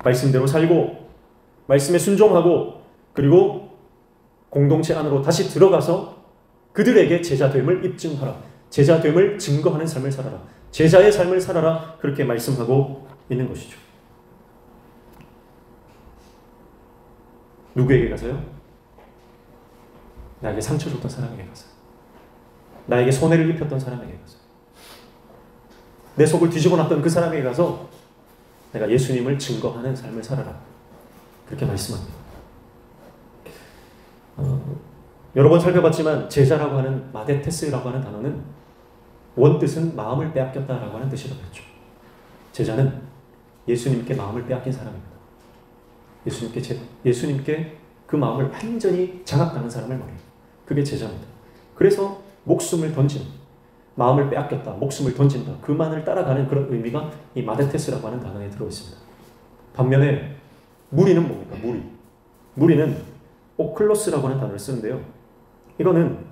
말씀대로 살고 말씀에 순종하고 그리고 공동체 안으로 다시 들어가서 그들에게 제자됨을 입증하라. 제자됨을 증거하는 삶을 살아라. 제자의 삶을 살아라. 그렇게 말씀하고 있는 것이죠. 누구에게 가서요? 나에게 상처 줬던 사람에게 가서, 나에게 손해를 입혔던 사람에게 가서, 내 속을 뒤집어 놨던 그 사람에게 가서 내가 예수님을 증거하는 삶을 살아라. 그렇게 말씀합니다. 여러 번 살펴봤지만 제자라고 하는 마데테스라고 하는 단어는 원뜻은 마음을 빼앗겼다라고 하는 뜻이라고 했죠. 제자는 예수님께 마음을 빼앗긴 사람입니다. 예수님께 그 마음을 완전히 장악당한 사람을 말해요. 그게 제자입니다. 그래서 목숨을 던지는, 마음을 빼앗겼다, 목숨을 던진다, 그만을 따라가는 그런 의미가 이 마데테스라고 하는 단어에 들어있습니다. 반면에 무리는 뭡니까? 무리는 오클로스라고 하는 단어를 쓰는데요. 이거는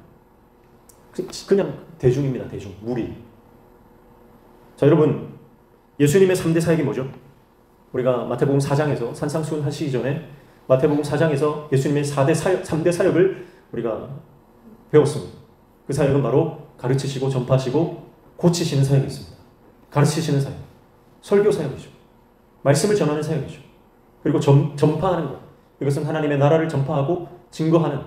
그냥 대중입니다. 대중, 무리. 자, 여러분, 예수님의 3대 사역이 뭐죠? 우리가 마태복음 4장에서 산상수훈 하시기 전에 마태복음 4장에서 예수님의 3대 사역을 우리가 배웠습니다. 그 사역은 바로 가르치시고 전파하시고 고치시는 사역이 있습니다. 가르치시는 사역, 설교 사역이죠. 말씀을 전하는 사역이죠. 그리고 전파하는 것, 이것은 하나님의 나라를 전파하고 증거하는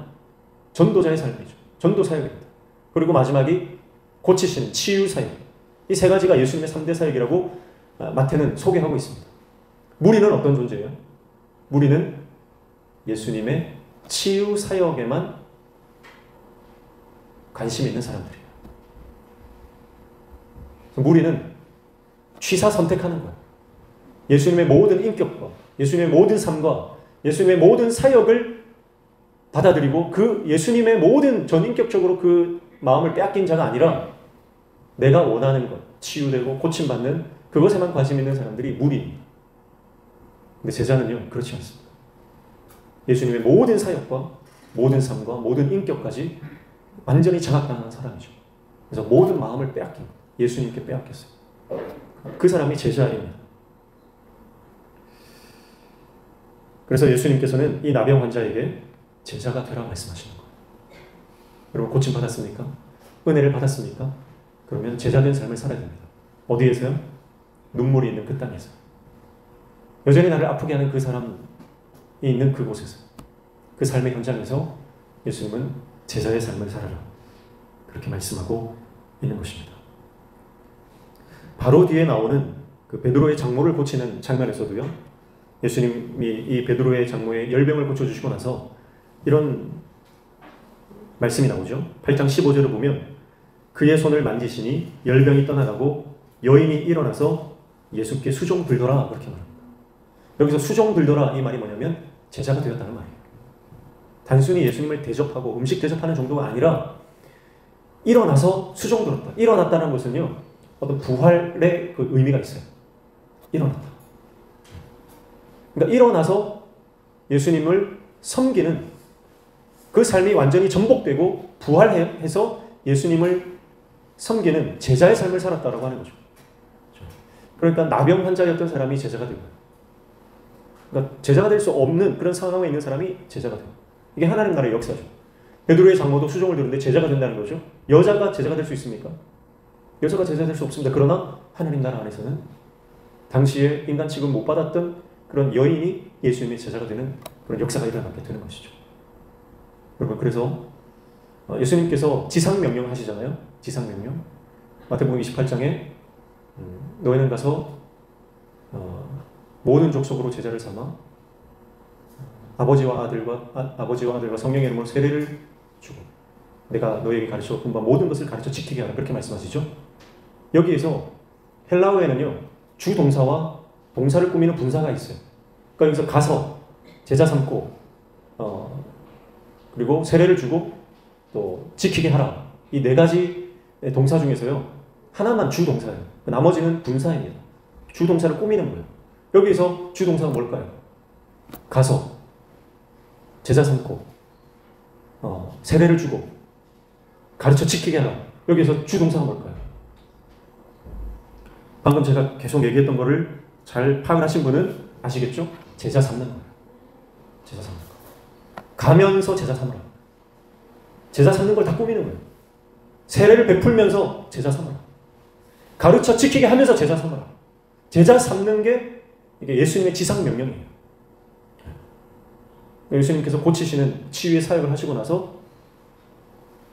전도자의 삶이죠. 전도 사역입니다. 그리고 마지막이 고치시는 치유 사역. 이 세 가지가 예수님의 3대 사역이라고 마태는 소개하고 있습니다. 무리는 어떤 존재예요? 무리는 예수님의 치유 사역에만 관심 있는 사람들이에요. 무리는 취사 선택하는 거예요. 예수님의 모든 인격과 예수님의 모든 삶과 예수님의 모든 사역을 받아들이고 그 예수님의 모든 전인격적으로 그 마음을 빼앗긴 자가 아니라 내가 원하는 것, 치유되고 고침받는 그것에만 관심 있는 사람들이 무리입니다. 근데 제자는요, 그렇지 않습니다. 예수님의 모든 사역과 모든 삶과 모든 인격까지 완전히 장악당한 사람이죠. 그래서 모든 마음을 빼앗긴 것, 예수님께 빼앗겼어요. 그 사람이 제자입니다. 그래서 예수님께서는 이 나병 환자에게 제자가 되라 말씀하시는 거예요. 여러분, 고침 받았습니까? 은혜를 받았습니까? 그러면 제자된 삶을 살아야 됩니다. 어디에서요? 눈물이 있는 그 땅에서. 여전히 나를 아프게 하는 그 사람이 있는 그곳에서, 그 삶의 현장에서 예수님은 제자의 삶을 살아라. 그렇게 말씀하고 있는 것입니다. 바로 뒤에 나오는 그 베드로의 장모를 고치는 장면에서도요, 예수님이 이 베드로의 장모의 열병을 고쳐주시고 나서 이런 말씀이 나오죠. 8장 15절을 보면 그의 손을 만지시니 열병이 떠나가고 여인이 일어나서 예수께 수종 들더라 그렇게 말합니다. 여기서 수종 들더라 이 말이 뭐냐면 제자가 되었다는 말이에요. 단순히 예수님을 대접하고 음식 대접하는 정도가 아니라 일어나서 수종 들었다. 일어났다는 것은요, 어떤 부활의 그 의미가 있어요. 일어났다. 그러니까 일어나서 예수님을 섬기는 그 삶이 완전히 전복되고 부활해서 예수님을 섬기는 제자의 삶을 살았다라고 하는 거죠. 그러니까 나병 환자였던 사람이 제자가 되고, 그러니까 제자가 될 수 없는 그런 상황에 있는 사람이 제자가 되고, 이게 하나님 나라의 역사죠. 베드로의 장모도 수종을 들었는데 제자가 된다는 거죠. 여자가 제자가 될 수 있습니까? 여자가 제자가 될 수 없습니다. 그러나 하나님 나라 안에서는 당시에 인간 취급 못 받았던 그런 여인이 예수님의 제자가 되는 그런 역사가 일어나게 되는 것이죠. 여러분, 그래서 예수님께서 지상명령을 하시잖아요. 지상명령. 마태복음 28장에 너희는 가서 모든 족속으로 제자를 삼아 아버지와 아들과 성령의 이름으로 세례를 주고 내가 너희에게 가르쳐 본 바 모든 것을 가르쳐 지키게 하라. 그렇게 말씀하시죠. 여기에서 헬라어에는요, 주동사와 동사를 꾸미는 분사가 있어요. 그러니까 여기서 가서 제자 삼고 그리고 세례를 주고 또 지키게 하라. 이 네 가지 동사 중에서요, 하나만 주동사예요. 나머지는 분사입니다. 주동사를 꾸미는 거예요. 여기서 주동사가 뭘까요? 가서, 제자 삼고, 세례를 주고, 가르쳐 지키게 하라. 여기서 주동사가 뭘까요? 방금 제가 계속 얘기했던 거를 잘 파악을 하신 분은 아시겠죠? 제자 삼는 거예요. 제자 삼는 거. 가면서 제자 삼으라. 제자 삼는 걸 다 꾸미는 거예요. 세례를 베풀면서 제자 삼으라. 가르쳐 지키게 하면서 제자 삼으라. 제자 삼는 게 이게 예수님의 지상 명령이에요. 예수님께서 고치시는 치유의 사역을 하시고 나서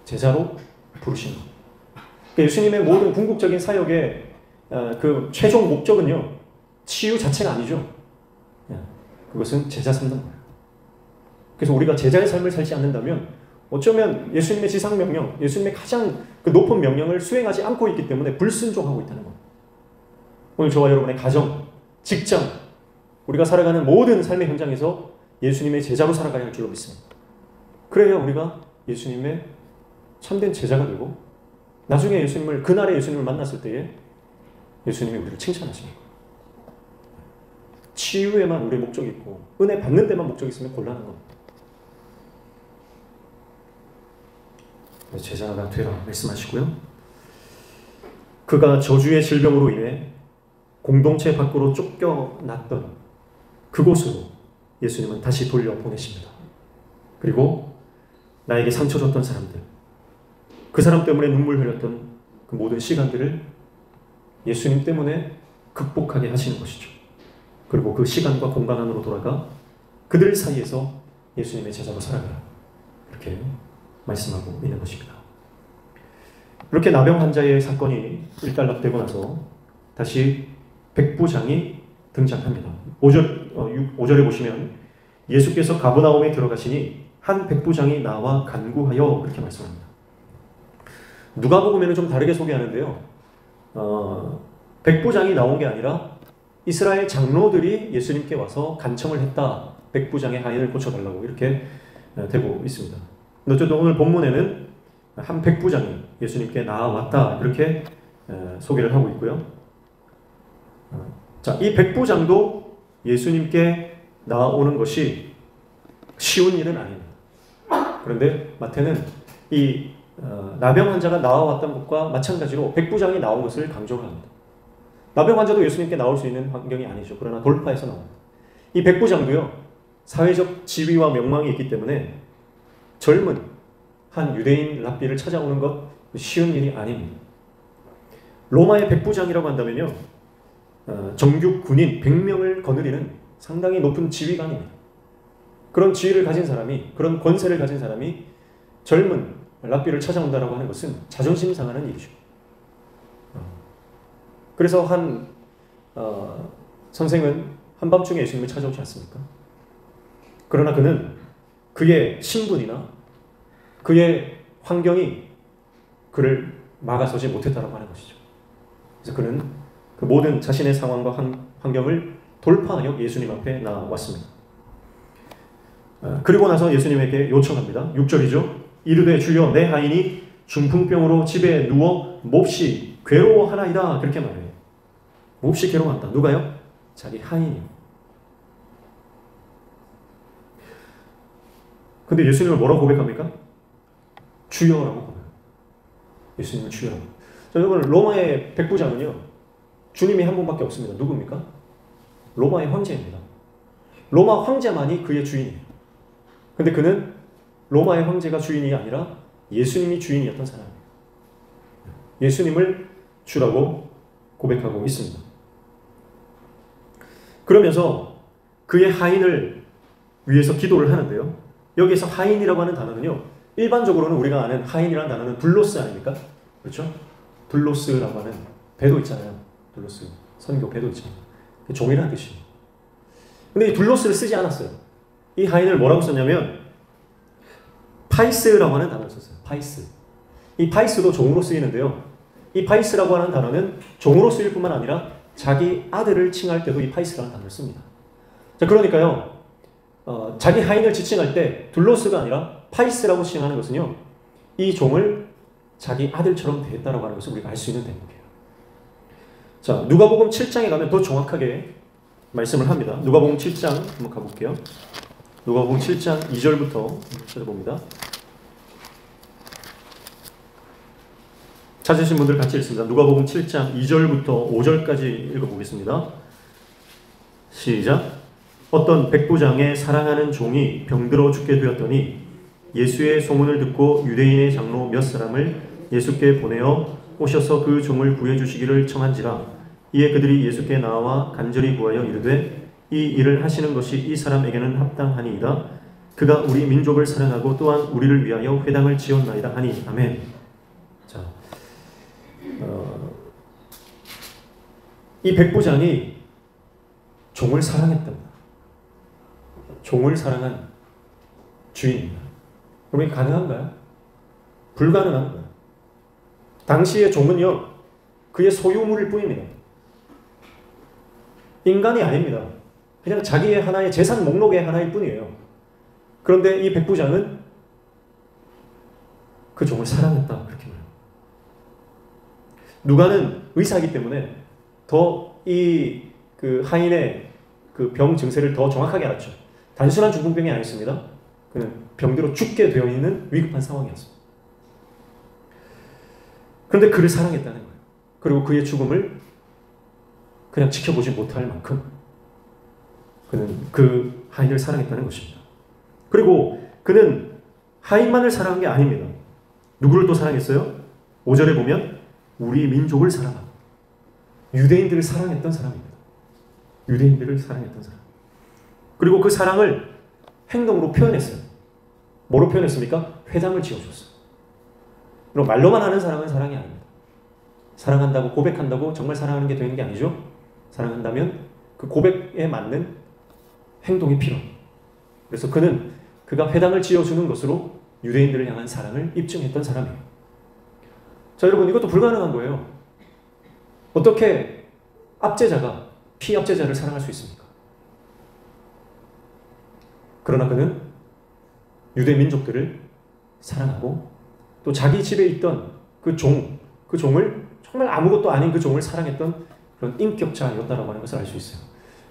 제자로 부르시는 거예요. 그러니까 예수님의 모든 궁극적인 사역의 그 최종 목적은요, 치유 자체가 아니죠. 그것은 제자 삼는 거예요. 그래서 우리가 제자의 삶을 살지 않는다면 어쩌면 예수님의 지상 명령, 예수님의 가장 그 높은 명령을 수행하지 않고 있기 때문에 불순종하고 있다는 겁니다. 오늘 저와 여러분의 가정, 직장, 우리가 살아가는 모든 삶의 현장에서 예수님의 제자로 살아가야 할 줄로 믿습니다. 그래야 우리가 예수님의 참된 제자가 되고 나중에 그날에 예수님을 만났을 때에 예수님이 우리를 칭찬하십니다. 치유에만 우리의 목적이 있고 은혜 받는 데만 목적이 있으면 곤란한 겁니다. 제자가 되라 말씀하시고요. 그가 저주의 질병으로 인해 공동체 밖으로 쫓겨났던 그곳으로 예수님은 다시 돌려보내십니다. 그리고 나에게 상처 줬던 사람들, 그 사람 때문에 눈물 흘렸던 그 모든 시간들을 예수님 때문에 극복하게 하시는 것이죠. 그리고 그 시간과 공간 안으로 돌아가 그들 사이에서 예수님의 제자로 살아가라. 이렇게 말씀하고 있는 것입니다. 이렇게 나병 환자의 사건이 일단락되고 나서 다시 백부장이 등장합니다. 5절에 보시면 예수께서 가버나움에 들어가시니 한 백부장이 나와 간구하여 그렇게 말씀합니다. 누가복음에는 좀 다르게 소개하는데요. 백부장이 나온 게 아니라 이스라엘 장로들이 예수님께 와서 간청을 했다. 백부장의 하인을 고쳐달라고 이렇게 되고 있습니다. 어쨌든 오늘 본문에는 한 백부장이 예수님께 나왔다. 그렇게 소개를 하고 있고요. 자, 이 백부장도 예수님께 나오는 것이 쉬운 일은 아닙니다. 그런데 마태는 이 나병 환자가 나와왔던 것과 마찬가지로 백부장이 나온 것을 강조를 합니다. 나병 환자도 예수님께 나올 수 있는 환경이 아니죠. 그러나 돌파해서 나옵니다. 이 백부장도요, 사회적 지위와 명망이 있기 때문에 젊은 한 유대인 랍비를 찾아오는 것 쉬운 일이 아닙니다. 로마의 백부장이라고 한다면요, 정규 군인 100명을 거느리는 상당히 높은 지휘관입니다. 그런 지위를 가진 사람이, 그런 권세를 가진 사람이 젊은 랍비를 찾아온다라고 하는 것은 자존심 상하는 일이죠. 그래서 한 선생은 한밤중에 예수님을 찾아오지 않습니까? 그러나 그는 그의 신분이나 그의 환경이 그를 막아서지 못했다라고 하는 것이죠. 그래서 그는 그 모든 자신의 상황과 환경을 돌파하여 예수님 앞에 나왔습니다. 그리고 나서 예수님에게 요청합니다. 6절이죠. 이르되 주여 내 하인이 중풍병으로 집에 누워 몹시 괴로워하나이다. 그렇게 말해요. 몹시 괴로워한다. 누가요? 자기 하인이요. 근데 예수님을 뭐라고 고백합니까? 주여라고 고백해요. 예수님을 주여라고. 자, 여러분, 로마의 백부장은요, 주님이 한 분밖에 없습니다. 누굽니까? 로마의 황제입니다. 로마 황제만이 그의 주인이에요. 근데 그는 로마의 황제가 주인이 아니라 예수님이 주인이었던 사람이에요. 예수님을 주라고 고백하고 있습니다. 그러면서 그의 하인을 위해서 기도를 하는데요. 여기에서 하인이라고 하는 단어는요, 일반적으로는 우리가 아는 하인이라는 단어는 둘로스 아닙니까? 그렇죠? 둘로스라고 하는 배도 있잖아요. 둘로스. 선교 배도 있잖아요. 종이라는 뜻이에요. 근데 이 둘로스를 쓰지 않았어요. 이 하인을 뭐라고 썼냐면 파이스라고 하는 단어를 썼어요. 파이스. 이 파이스도 종으로 쓰이는데요. 이 파이스라고 하는 단어는 종으로 쓰일 뿐만 아니라 자기 아들을 칭할 때도 이 파이스라는 단어를 씁니다. 자, 그러니까요, 자기 하인을 지칭할 때 둘로스가 아니라 파이스라고 칭하는 것은요, 이 종을 자기 아들처럼 되었다라고 하는 것을 우리가 알 수 있는 대목이에요. 자, 누가복음 7장에 가면 더 정확하게 말씀을 합니다. 누가복음 7장 한번 가볼게요. 누가복음 7장 2절부터 찾아봅니다. 찾으신 분들 같이 읽습니다. 누가복음 7장 2절부터 5절까지 읽어보겠습니다. 시작. 어떤 백부장의 사랑하는 종이 병들어 죽게 되었더니 예수의 소문을 듣고 유대인의 장로 몇 사람을 예수께 보내어 오셔서 그 종을 구해주시기를 청한지라. 이에 그들이 예수께 나와 간절히 구하여 이르되 이 일을 하시는 것이 이 사람에게는 합당하니이다. 그가 우리 민족을 사랑하고 또한 우리를 위하여 회당을 지었나이다 하니. 아멘. 자, 이 백부장이 종을 사랑했답니다. 종을 사랑한 주인입니다. 그럼 이게 가능한가요? 불가능한 거예요. 당시의 종은요, 그의 소유물일 뿐입니다. 인간이 아닙니다. 그냥 자기의 하나의 재산 목록의 하나일 뿐이에요. 그런데 이 백부장은 그 종을 사랑했다, 그렇게 말해요. 누가는 의사이기 때문에 더 그 하인의 그 병 증세를 더 정확하게 알았죠. 단순한 중풍병이 아니었습니다. 그는 병들어 죽게 되어 있는 위급한 상황이었습니다. 그런데 그를 사랑했다는 거예요. 그리고 그의 죽음을 그냥 지켜보지 못할 만큼 그는 그 하인을 사랑했다는 것입니다. 그리고 그는 하인만을 사랑한 게 아닙니다. 누구를 또 사랑했어요? 5절에 보면 우리 민족을 사랑하고 유대인들을 사랑했던 사람입니다. 유대인들을 사랑했던 사람. 그리고 그 사랑을 행동으로 표현했어요. 뭐로 표현했습니까? 회당을 지어줬어요. 그럼 말로만 하는 사랑은 사랑이 아닙니다. 사랑한다고 고백한다고 정말 사랑하는 게 되는 게 아니죠. 사랑한다면 그 고백에 맞는 행동이 필요합니다. 그래서 그가 회당을 지어주는 것으로 유대인들을 향한 사랑을 입증했던 사람이에요. 자, 여러분, 이것도 불가능한 거예요. 어떻게 압제자가 피압제자를 사랑할 수 있습니까? 그러나 그는 유대 민족들을 사랑하고 또 자기 집에 있던 그 종을 정말 아무것도 아닌 그 종을 사랑했던 그런 인격자였다라고 하는 것을 알 수 있어요.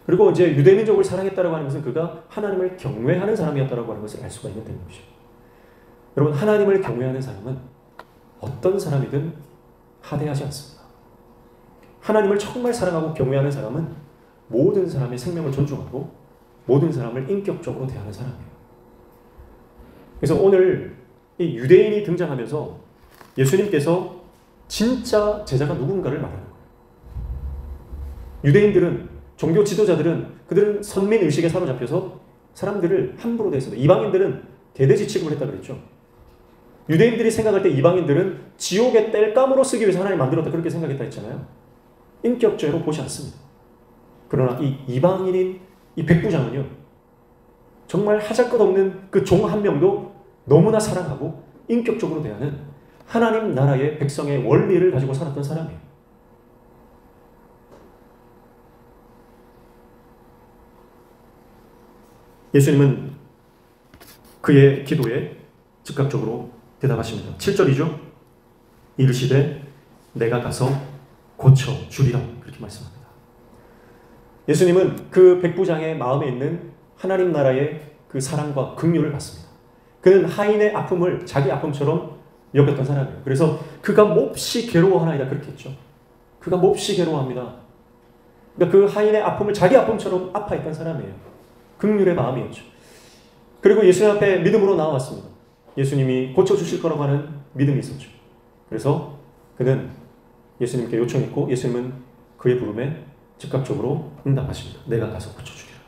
그리고 이제 유대 민족을 사랑했다라고 하는 것은 그가 하나님을 경외하는 사람이었다라고 하는 것을 알 수가 있는 대목이죠. 여러분, 하나님을 경외하는 사람은 어떤 사람이든 하대하지 않습니다. 하나님을 정말 사랑하고 경외하는 사람은 모든 사람의 생명을 존중하고 모든 사람을 인격적으로 대하는 사람이에요. 그래서 오늘 이 유대인이 등장하면서 예수님께서 진짜 제자가 누군가를 말하는 거예요. 유대인들은, 종교 지도자들은 그들은 선민의식에 사로잡혀서 사람들을 함부로 대했습니다. 이방인들은 개돼지 취급을 했다 그랬죠. 유대인들이 생각할 때 이방인들은 지옥의 땔감으로 쓰기 위해서 하나님 만들었다 그렇게 생각했다 했잖아요. 인격죄로 보지 않습니다. 그러나 이 이방인인 이 백부장은요, 정말 하잘것없는 그 종 한 명도 너무나 사랑하고 인격적으로 대하는 하나님 나라의 백성의 원리를 가지고 살았던 사람이에요. 예수님은 그의 기도에 즉각적으로 대답하십니다. 7절이죠. 이르시되 내가 가서 고쳐주리라 그렇게 말씀합니다. 예수님은 그 백부장의 마음에 있는 하나님 나라의 그 사랑과 긍휼을 받습니다. 그는 하인의 아픔을 자기 아픔처럼 여겼던 사람이에요. 그래서 그가 몹시 괴로워하나이다 그렇게 했죠. 그가 몹시 괴로워합니다. 그러니까 그 하인의 아픔을 자기 아픔처럼 아파했던 사람이에요. 긍휼의 마음이었죠. 그리고 예수님 앞에 믿음으로 나왔습니다. 예수님이 고쳐주실 거라고 하는 믿음이 있었죠. 그래서 그는 예수님께 요청했고 예수님은 그의 부름에 즉각적으로 응답하십니다. 내가 가서 고쳐주리라.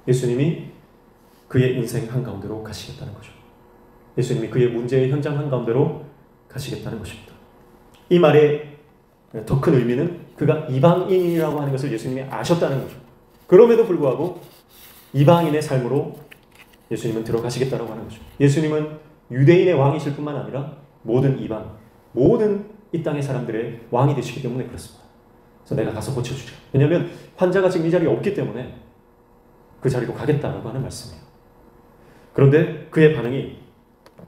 예수님이 그의 인생 한가운데로 가시겠다는 거죠. 예수님이 그의 문제의 현장 한가운데로 가시겠다는 것입니다. 이 말의 더 큰 의미는 그가 이방인이라고 하는 것을 예수님이 아셨다는 거죠. 그럼에도 불구하고 이방인의 삶으로 예수님은 들어가시겠다고 하는 거죠. 예수님은 유대인의 왕이실 뿐만 아니라 모든 이방, 모든 이 땅의 사람들의 왕이 되시기 때문에 그렇습니다. 그래서 내가 가서 고쳐주리라. 왜냐하면 환자가 지금 이 자리에 없기 때문에 그 자리로 가겠다라고 하는 말씀이에요. 그런데 그의 반응이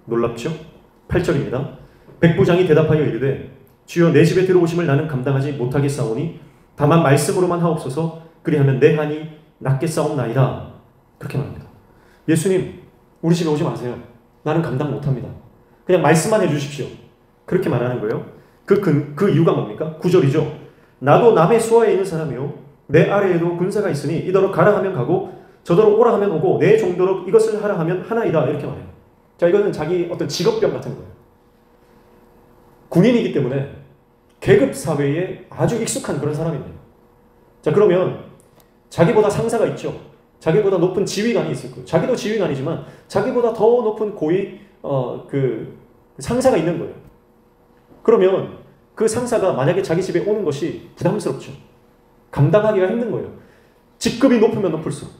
놀랍죠? 8절입니다. 백부장이 대답하여 이르되 주여 내 집에 들어오심을 나는 감당하지 못하겠사오니 다만 말씀으로만 하옵소서 그리하면 내 한이 낫겠사옵나이다. 그렇게 말합니다. 예수님 우리 집에 오지 마세요. 나는 감당 못합니다. 그냥 말씀만 해주십시오. 그렇게 말하는 거예요. 그 이유가 뭡니까? 9절이죠. 나도 남의 수하에 있는 사람이요 내 아래에도 군사가 있으니 이더러 가라 하면 가고 저더러 오라 하면 오고 내 종도록 이것을 하라 하면 하나이다. 이렇게 말해요. 자, 이거는 자기 어떤 직업병 같은 거예요. 군인이기 때문에 계급 사회에 아주 익숙한 그런 사람입니다. 자, 그러면 자기보다 상사가 있죠. 자기보다 높은 지휘관이 있을 거예요. 자기도 지휘관이지만 자기보다 더 높은 고위 그 상사가 있는 거예요. 그러면 그 상사가 만약에 자기 집에 오는 것이 부담스럽죠. 감당하기가 힘든 거예요. 직급이 높으면 높을수록.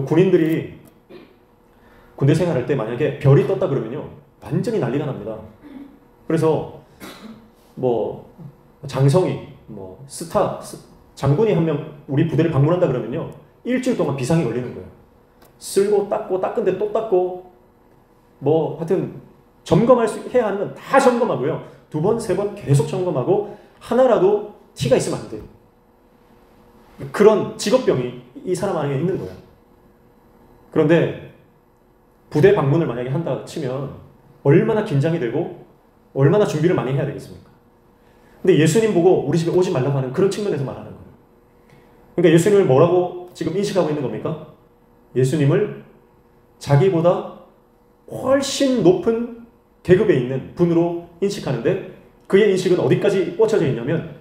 군인들이 군대 생활할 때 만약에 별이 떴다 그러면요 완전히 난리가 납니다. 그래서 뭐 장성이 뭐 스타 장군이 한 명 우리 부대를 방문한다 그러면요 일주일 동안 비상이 걸리는 거예요. 쓸고 닦고 닦은데 또 닦고 뭐 하여튼 해야 하는 건 다 점검하고요. 2번, 3번 계속 점검하고 하나라도 티가 있으면 안 돼요. 그런 직업병이 이 사람 안에 있는 거예요. 그런데 부대 방문을 만약에 한다 치면 얼마나 긴장이 되고 얼마나 준비를 많이 해야 되겠습니까? 근데 예수님 보고 우리 집에 오지 말라고 하는 그런 측면에서 말하는 거예요. 그러니까 예수님을 뭐라고 지금 인식하고 있는 겁니까? 예수님을 자기보다 훨씬 높은 계급에 있는 분으로 인식하는데 그의 인식은 어디까지 꽂혀져 있냐면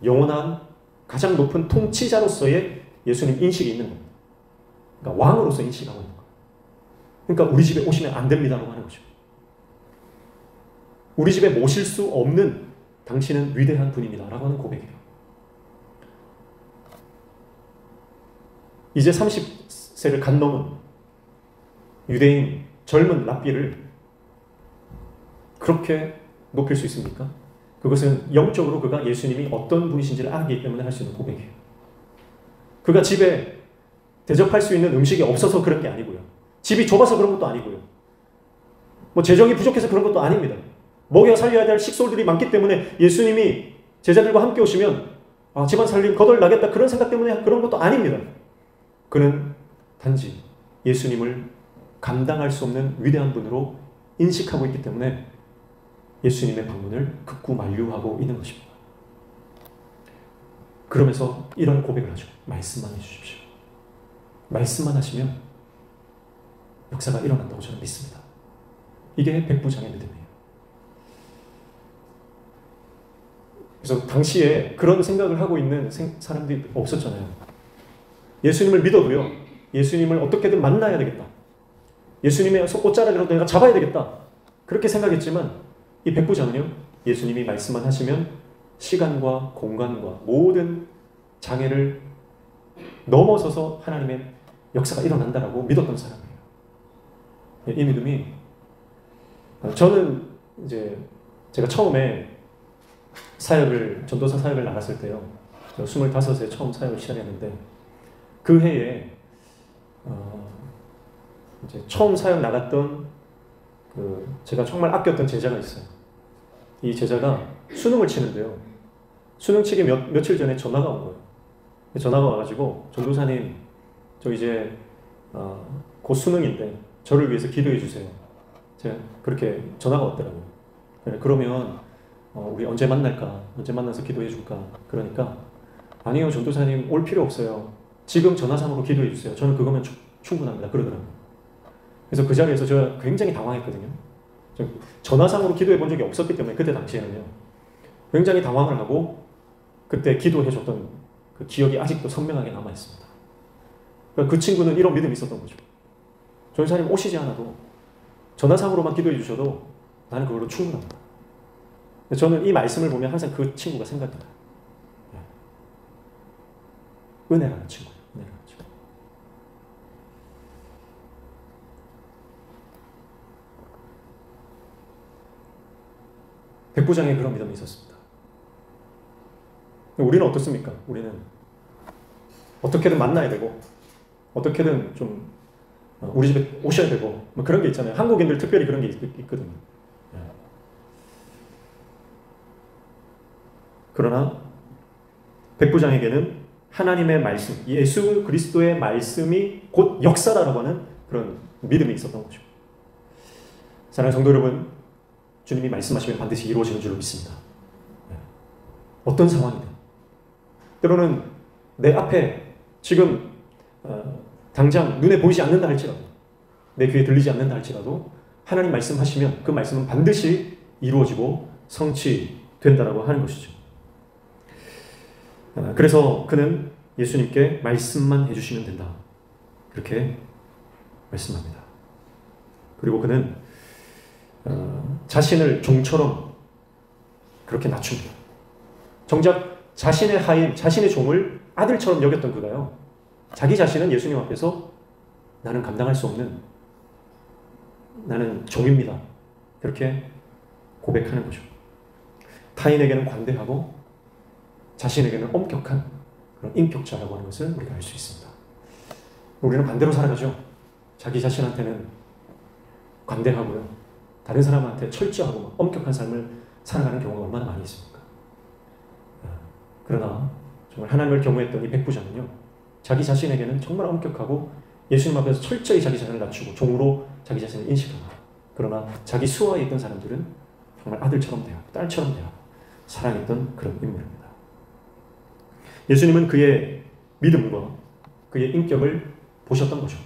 영원한 가장 높은 통치자로서의 예수님 인식이 있는 겁니다. 그러니까 왕으로서 인식하고 있는 거예요. 그러니까 우리 집에 오시면 안 됩니다라고 하는 거죠. 우리 집에 모실 수 없는 당신은 위대한 분입니다 라고 하는 고백이에요. 이제 30세를 간 넘은 유대인 젊은 랍비를 그렇게 높일 수 있습니까? 그것은 영적으로 그가 예수님이 어떤 분이신지를 알기 때문에 할 수 있는 고백이에요. 그가 집에 대접할 수 있는 음식이 없어서 그런 게 아니고요. 집이 좁아서 그런 것도 아니고요. 뭐 재정이 부족해서 그런 것도 아닙니다. 먹여 살려야 될 식솔들이 많기 때문에 예수님이 제자들과 함께 오시면 집안 살림 거덜나겠다 그런 생각 때문에 그런 것도 아닙니다. 그는 단지 예수님을 감당할 수 없는 위대한 분으로 인식하고 있기 때문에 예수님의 방문을 극구 만류하고 있는 것입니다. 그러면서 이런 고백을 하죠. 말씀만 해주십시오. 말씀만 하시면 역사가 일어난다고 저는 믿습니다. 이게 백부장의 믿음이에요. 그래서 당시에 그런 생각을 하고 있는 사람들이 없었잖아요. 예수님을 믿어도요. 예수님을 어떻게든 만나야 되겠다. 예수님의 옷자락이라도 내가 잡아야 되겠다. 그렇게 생각했지만 이 백부장은요. 예수님이 말씀만 하시면 시간과 공간과 모든 장애를 넘어서서 하나님의 역사가 일어난다라고 믿었던 사람이에요. 이 믿음이 저는 이제 제가 처음에 전도사 사역을 나갔을 때요. 25세 처음 사역을 시작했는데 그 해에 이제 처음 사역 나갔던 제가 정말 아꼈던 제자가 있어요. 이 제자가 수능을 치는데요. 수능 치기 며칠 전에 전화가 온 거예요. 전화가 와가지고 전도사님 저 이제 곧 수능인데 저를 위해서 기도해 주세요. 제가 그렇게 전화가 왔더라고요. 그러면 우리 언제 만날까? 언제 만나서 기도해 줄까? 그러니까 아니요 전도사님 올 필요 없어요. 지금 전화상으로 기도해 주세요. 저는 그거면 충분합니다. 그러더라고요. 그래서 그 자리에서 제가 굉장히 당황했거든요. 전화상으로 기도해 본 적이 없었기 때문에 그때 당시에는요. 굉장히 당황을 하고 그때 기도해 줬던 그 기억이 아직도 선명하게 남아있습니다. 그러니까 그 친구는 이런 믿음이 있었던 거죠. 전도사님 오시지 않아도 전화상으로만 기도해 주셔도 나는 그걸로 충분합니다. 저는 이 말씀을 보면 항상 그 친구가 생각이 나요. 은혜라는 친구. 은혜라는 친구. 백부장에 그런 믿음이 있었습니다. 우리는 어떻습니까? 우리는 어떻게든 만나야 되고 어떻게든 좀 우리 집에 오셔야 되고 뭐 그런 게 있잖아요. 한국인들 특별히 그런 게 있거든요. 그러나 백부장에게는 하나님의 말씀, 예수 그리스도의 말씀이 곧 역사다라고 하는 그런 믿음이 있었던 거죠. 사랑하는 성도 여러분, 주님이 말씀하시면 반드시 이루어지는 줄로 믿습니다. 어떤 상황이든, 때로는 내 앞에 지금 당장 눈에 보이지 않는다 할지라도, 내 귀에 들리지 않는다 할지라도 하나님 말씀하시면 그 말씀은 반드시 이루어지고 성취된다라고 하는 것이죠. 그래서 그는 예수님께 말씀만 해주시면 된다, 그렇게 말씀합니다. 그리고 그는 자신을 종처럼 그렇게 낮춥니다. 정작 자신의 하인, 자신의 종을 아들처럼 여겼던 그가요, 자기 자신은 예수님 앞에서 나는 감당할 수 없는, 나는 종입니다, 그렇게 고백하는 거죠. 타인에게는 관대하고 자신에게는 엄격한 그런 인격자라고 하는 것을 우리가 알 수 있습니다. 우리는 반대로 살아가죠. 자기 자신한테는 관대하고요, 다른 사람한테 철저하고 엄격한 삶을 살아가는 경우가 얼마나 많이 있습니까? 그러나 정말 하나님을 경외했던 이 백부장은요, 자기 자신에게는 정말 엄격하고 예수님 앞에서 철저히 자기 자신을 낮추고 종으로 자기 자신을 인식합니다. 그러나 자기 수하에 있던 사람들은 정말 아들처럼 대하고 딸처럼 대하고 사랑했던 그런 인물입니다. 예수님은 그의 믿음과 그의 인격을 보셨던 거죠.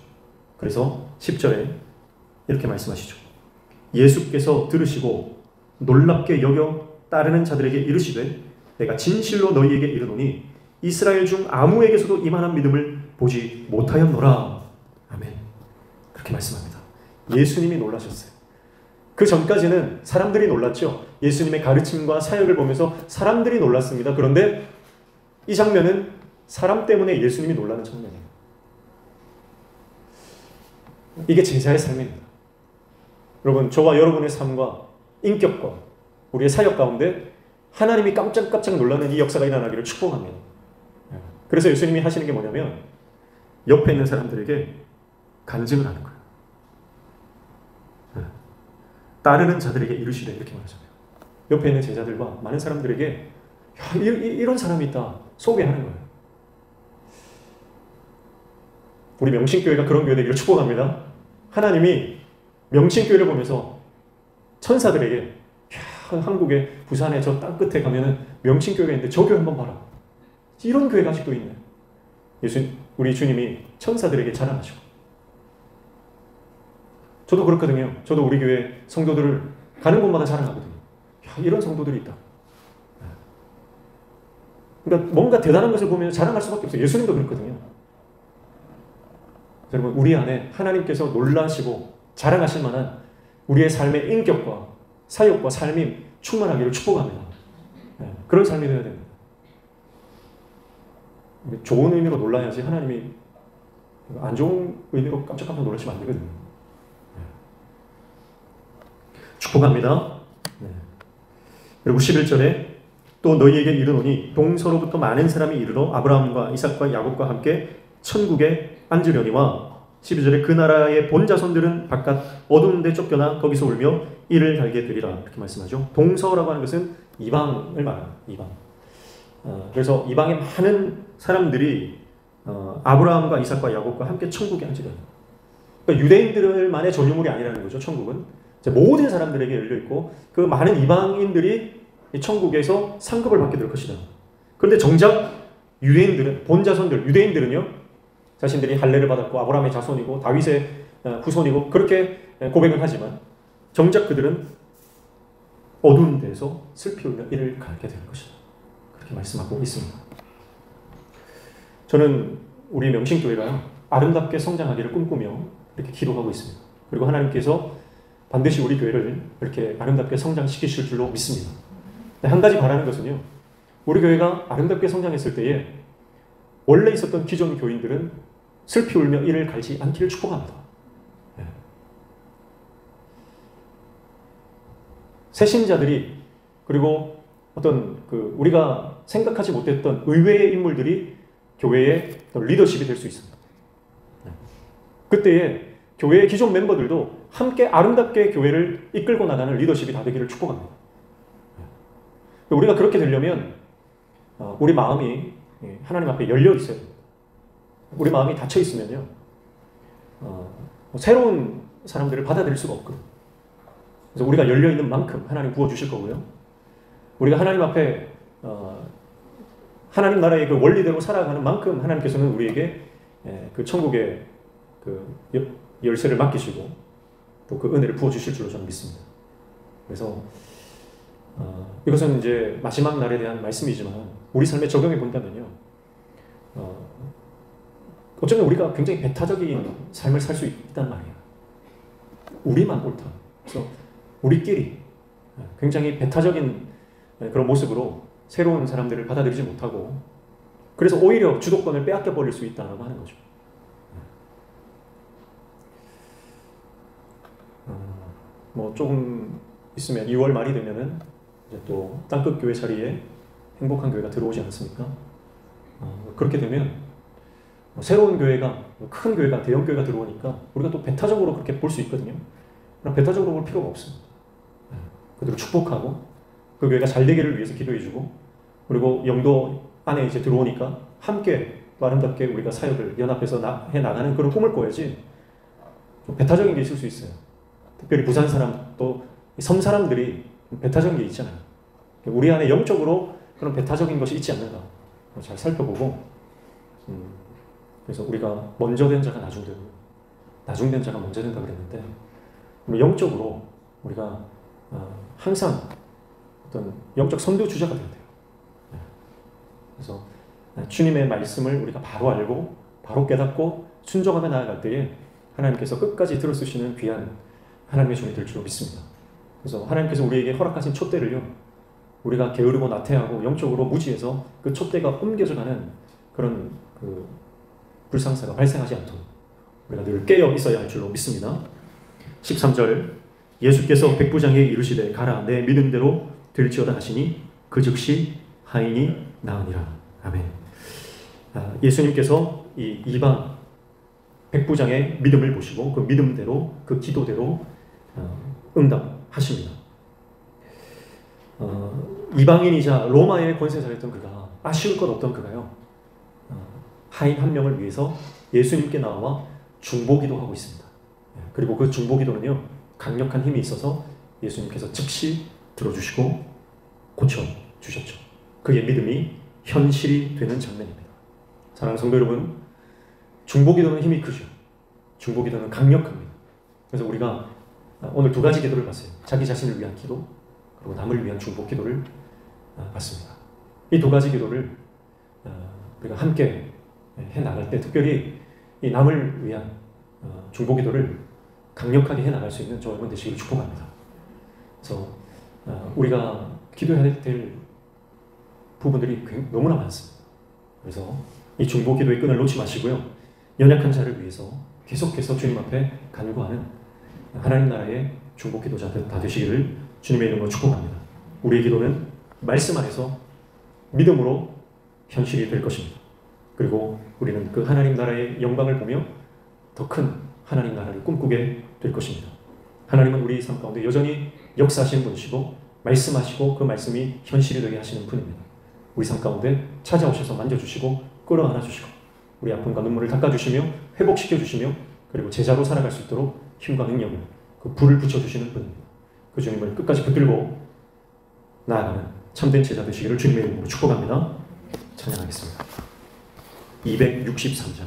그래서 10절에 이렇게 말씀하시죠. 예수께서 들으시고 놀랍게 여겨 따르는 자들에게 이르시되 내가 진실로 너희에게 이르노니 이스라엘 중 아무에게서도 이만한 믿음을 보지 못하였노라. 아멘. 그렇게 말씀합니다. 예수님이 놀라셨어요. 그 전까지는 사람들이 놀랐죠. 예수님의 가르침과 사역을 보면서 사람들이 놀랐습니다. 그런데 이 장면은 사람 때문에 예수님이 놀라는 장면이에요. 이게 제자의 삶입니다. 여러분, 저와 여러분의 삶과 인격과 우리의 사역 가운데 하나님이 깜짝깜짝 놀라는 이 역사가 일어나기를 축복합니다. 그래서 예수님이 하시는 게 뭐냐면 옆에 있는 사람들에게 간증을 하는 거예요. 따르는 자들에게 이르시되 이렇게 말하잖아요. 옆에 있는 제자들과 많은 사람들에게 이런 사람이 있다 소개하는 거예요. 우리 명신교회가 그런 교회 되기를 축복합니다. 하나님이 명신교회를 보면서 천사들에게 한국의 부산의 저 땅 끝에 가면은 명신교회가 있는데 저 교회 한번 봐라, 이런 교회가 아직도 있네. 우리 주님이 천사들에게 자랑하시고, 저도 그렇거든요. 저도 우리 교회 성도들을 가는 곳마다 자랑하거든요. 이런 성도들이 있다. 그러니까 뭔가 대단한 것을 보면 자랑할 수밖에 없어요. 예수님도 그렇거든요. 여러분, 우리 안에 하나님께서 놀라시고 자랑하실 만한 우리의 삶의 인격과 사역과 삶이 충만하기를 축복합니다. 그런 삶이 되어야 됩니다. 좋은 의미로 놀라야지 하나님이 안 좋은 의미로 깜짝깜짝 놀라시면 안 되거든요. 축복합니다. 그리고 11절에 또 너희에게 이르노니 동서로부터 많은 사람이 이르러 아브라함과 이삭과 야곱과 함께 천국에 앉으려니와 12절에 그 나라의 본 자손들은 바깥 어두운 데 쫓겨나 거기서 울며 이를 달게 되리라, 이렇게 말씀하죠. 동서라고 하는 것은 이방을 말합니다. 이방. 그래서 이방의 많은 사람들이 아브라함과 이삭과 야곱과 함께 천국에 앉으려니. 그러니까 유대인들만의 전유물이 아니라는 거죠. 천국은 모든 사람들에게 열려 있고 그 많은 이방인들이 이 천국에서 상급을 받게 될 것이다. 그런데 정작 유대인들은, 본 자손들 유대인들은요, 자신들이 할례를 받았고 아브라함의 자손이고 다윗의 후손이고 그렇게 고백을 하지만 정작 그들은 어두운 데서 슬피 울며 이를 갈게 될 것이다, 그렇게 말씀하고 있습니다. 저는 우리 명신교회가 아름답게 성장하기를 꿈꾸며 이렇게 기도하고 있습니다. 그리고 하나님께서 반드시 우리 교회를 이렇게 아름답게 성장시키실 줄로 믿습니다. 한 가지 바라는 것은요, 우리 교회가 아름답게 성장했을 때에 원래 있었던 기존 교인들은 슬피 울며 이를 갈지 않기를 축복합니다. 새신자들이, 그리고 어떤 우리가 생각하지 못했던 의외의 인물들이 교회의 리더십이 될 수 있습니다. 그때에 교회의 기존 멤버들도 함께 아름답게 교회를 이끌고 나가는 리더십이 다 되기를 축복합니다. 우리가 그렇게 되려면 우리 마음이 하나님 앞에 열려 있어야 됩니다. 우리 마음이 닫혀 있으면요, 새로운 사람들을 받아들일 수가 없거든요. 그래서 우리가 열려 있는 만큼 하나님 부어 주실 거고요. 우리가 하나님 앞에 하나님 나라의 그 원리대로 살아가는 만큼 하나님께서는 우리에게 그 천국의 그 열쇠를 맡기시고 또 그 은혜를 부어 주실 줄로 저는 믿습니다. 그래서 이것은 이제 마지막 날에 대한 말씀이지만 우리 삶에 적용해 본다면요, 어쩌면 우리가 굉장히 배타적인 삶을 살 수 있단 말이에요. 우리만 옳다. 그래서 우리끼리 굉장히 배타적인 그런 모습으로 새로운 사람들을 받아들이지 못하고, 그래서 오히려 주도권을 빼앗겨 버릴 수 있다고 하는 거죠. 뭐 조금 있으면 2월 말이 되면은 이제 또 땅끝 교회 자리에 행복한 교회가 들어오지 않습니까? 그렇게 되면 새로운 교회가, 큰 교회가, 대형 교회가 들어오니까 우리가 또 배타적으로 그렇게 볼 수 있거든요. 그럼 배타적으로 볼 필요가 없습니다. 그들을 축복하고 그 교회가 잘 되기를 위해서 기도해주고, 그리고 영도 안에 이제 들어오니까 함께 또 아름답게 우리가 사역을 연합해서 해나가는 그런 꿈을 꿔야지, 좀 배타적인 게 있을 수 있어요. 특별히 부산 사람, 또 섬 사람들이 배타적인 게 있잖아요. 우리 안에 영적으로 그런 배타적인 것이 있지 않는가 잘 살펴보고, 그래서 우리가 먼저 된 자가 나중 되고 나중 된 자가 먼저 된다 그랬는데, 영적으로 우리가 항상 어떤 영적 선두주자가 돼야 돼요. 그래서 주님의 말씀을 우리가 바로 알고 바로 깨닫고 순종하며 나아갈 때에 하나님께서 끝까지 들어쓰시는 귀한 하나님의 종이 될 줄로 믿습니다. 그래서 하나님께서 우리에게 허락하신 촛대를요, 우리가 게으르고 나태하고 영적으로 무지해서 그 촛대가 옮겨져가는 그런 그 불상사가 발생하지 않도록 우리가 늘 깨어 있어야 할 줄로 믿습니다. 13절, 예수께서 백부장에게 이르시되 가라, 내 믿음대로 될지어다 하시니 그 즉시 하인이 나으니라. 아멘. 예수님께서 이 이방 백부장의 믿음을 보시고 그 믿음대로, 그 기도대로 응답하십니다. 이방인이자 로마의 권세자였던 그가, 아쉬울 것 없던 그가요, 하인 한 명을 위해서 예수님께 나와 중보기도 하고 있습니다. 그리고 그 중보기도는요, 강력한 힘이 있어서 예수님께서 즉시 들어주시고 고쳐주셨죠. 그의 믿음이 현실이 되는 장면입니다. 사랑하는 성도 여러분, 중보기도는 힘이 크죠. 중보기도는 강력합니다. 그래서 우리가 오늘 두 가지 기도를 봤어요. 자기 자신을 위한 기도, 그리고 남을 위한 중보기도를 봤습니다. 이 두 가지 기도를 우리가 함께 해나갈 때, 특별히 이 남을 위한 중보기도를 강력하게 해나갈 수 있는 저 여러분 되시기를 축복합니다. 그래서 우리가 기도해야 될 부분들이 너무나 많습니다. 그래서 이 중보기도의 끈을 놓지 마시고요, 연약한 자를 위해서 계속해서 주님 앞에 간구하는 하나님 나라의 중보기도자들 다 되시기를 주님의 이름으로 축복합니다. 우리의 기도는 말씀 안에서 믿음으로 현실이 될 것입니다. 그리고 우리는 그 하나님 나라의 영광을 보며 더 큰 하나님 나라를 꿈꾸게 될 것입니다. 하나님은 우리 삶 가운데 여전히 역사하시는 분이시고 말씀하시고 그 말씀이 현실이 되게 하시는 분입니다. 우리 삶 가운데 찾아오셔서 만져주시고 끌어안아 주시고 우리 아픔과 눈물을 닦아주시며 회복시켜 주시며 그리고 제자로 살아갈 수 있도록 힘과 능력을, 그 불을 붙여주시는 분입니다. 그 주님을 끝까지 붙들고 나아가는 참된 제자 되시기를 주님의 이름으로 축복합니다. 찬양하겠습니다. 263장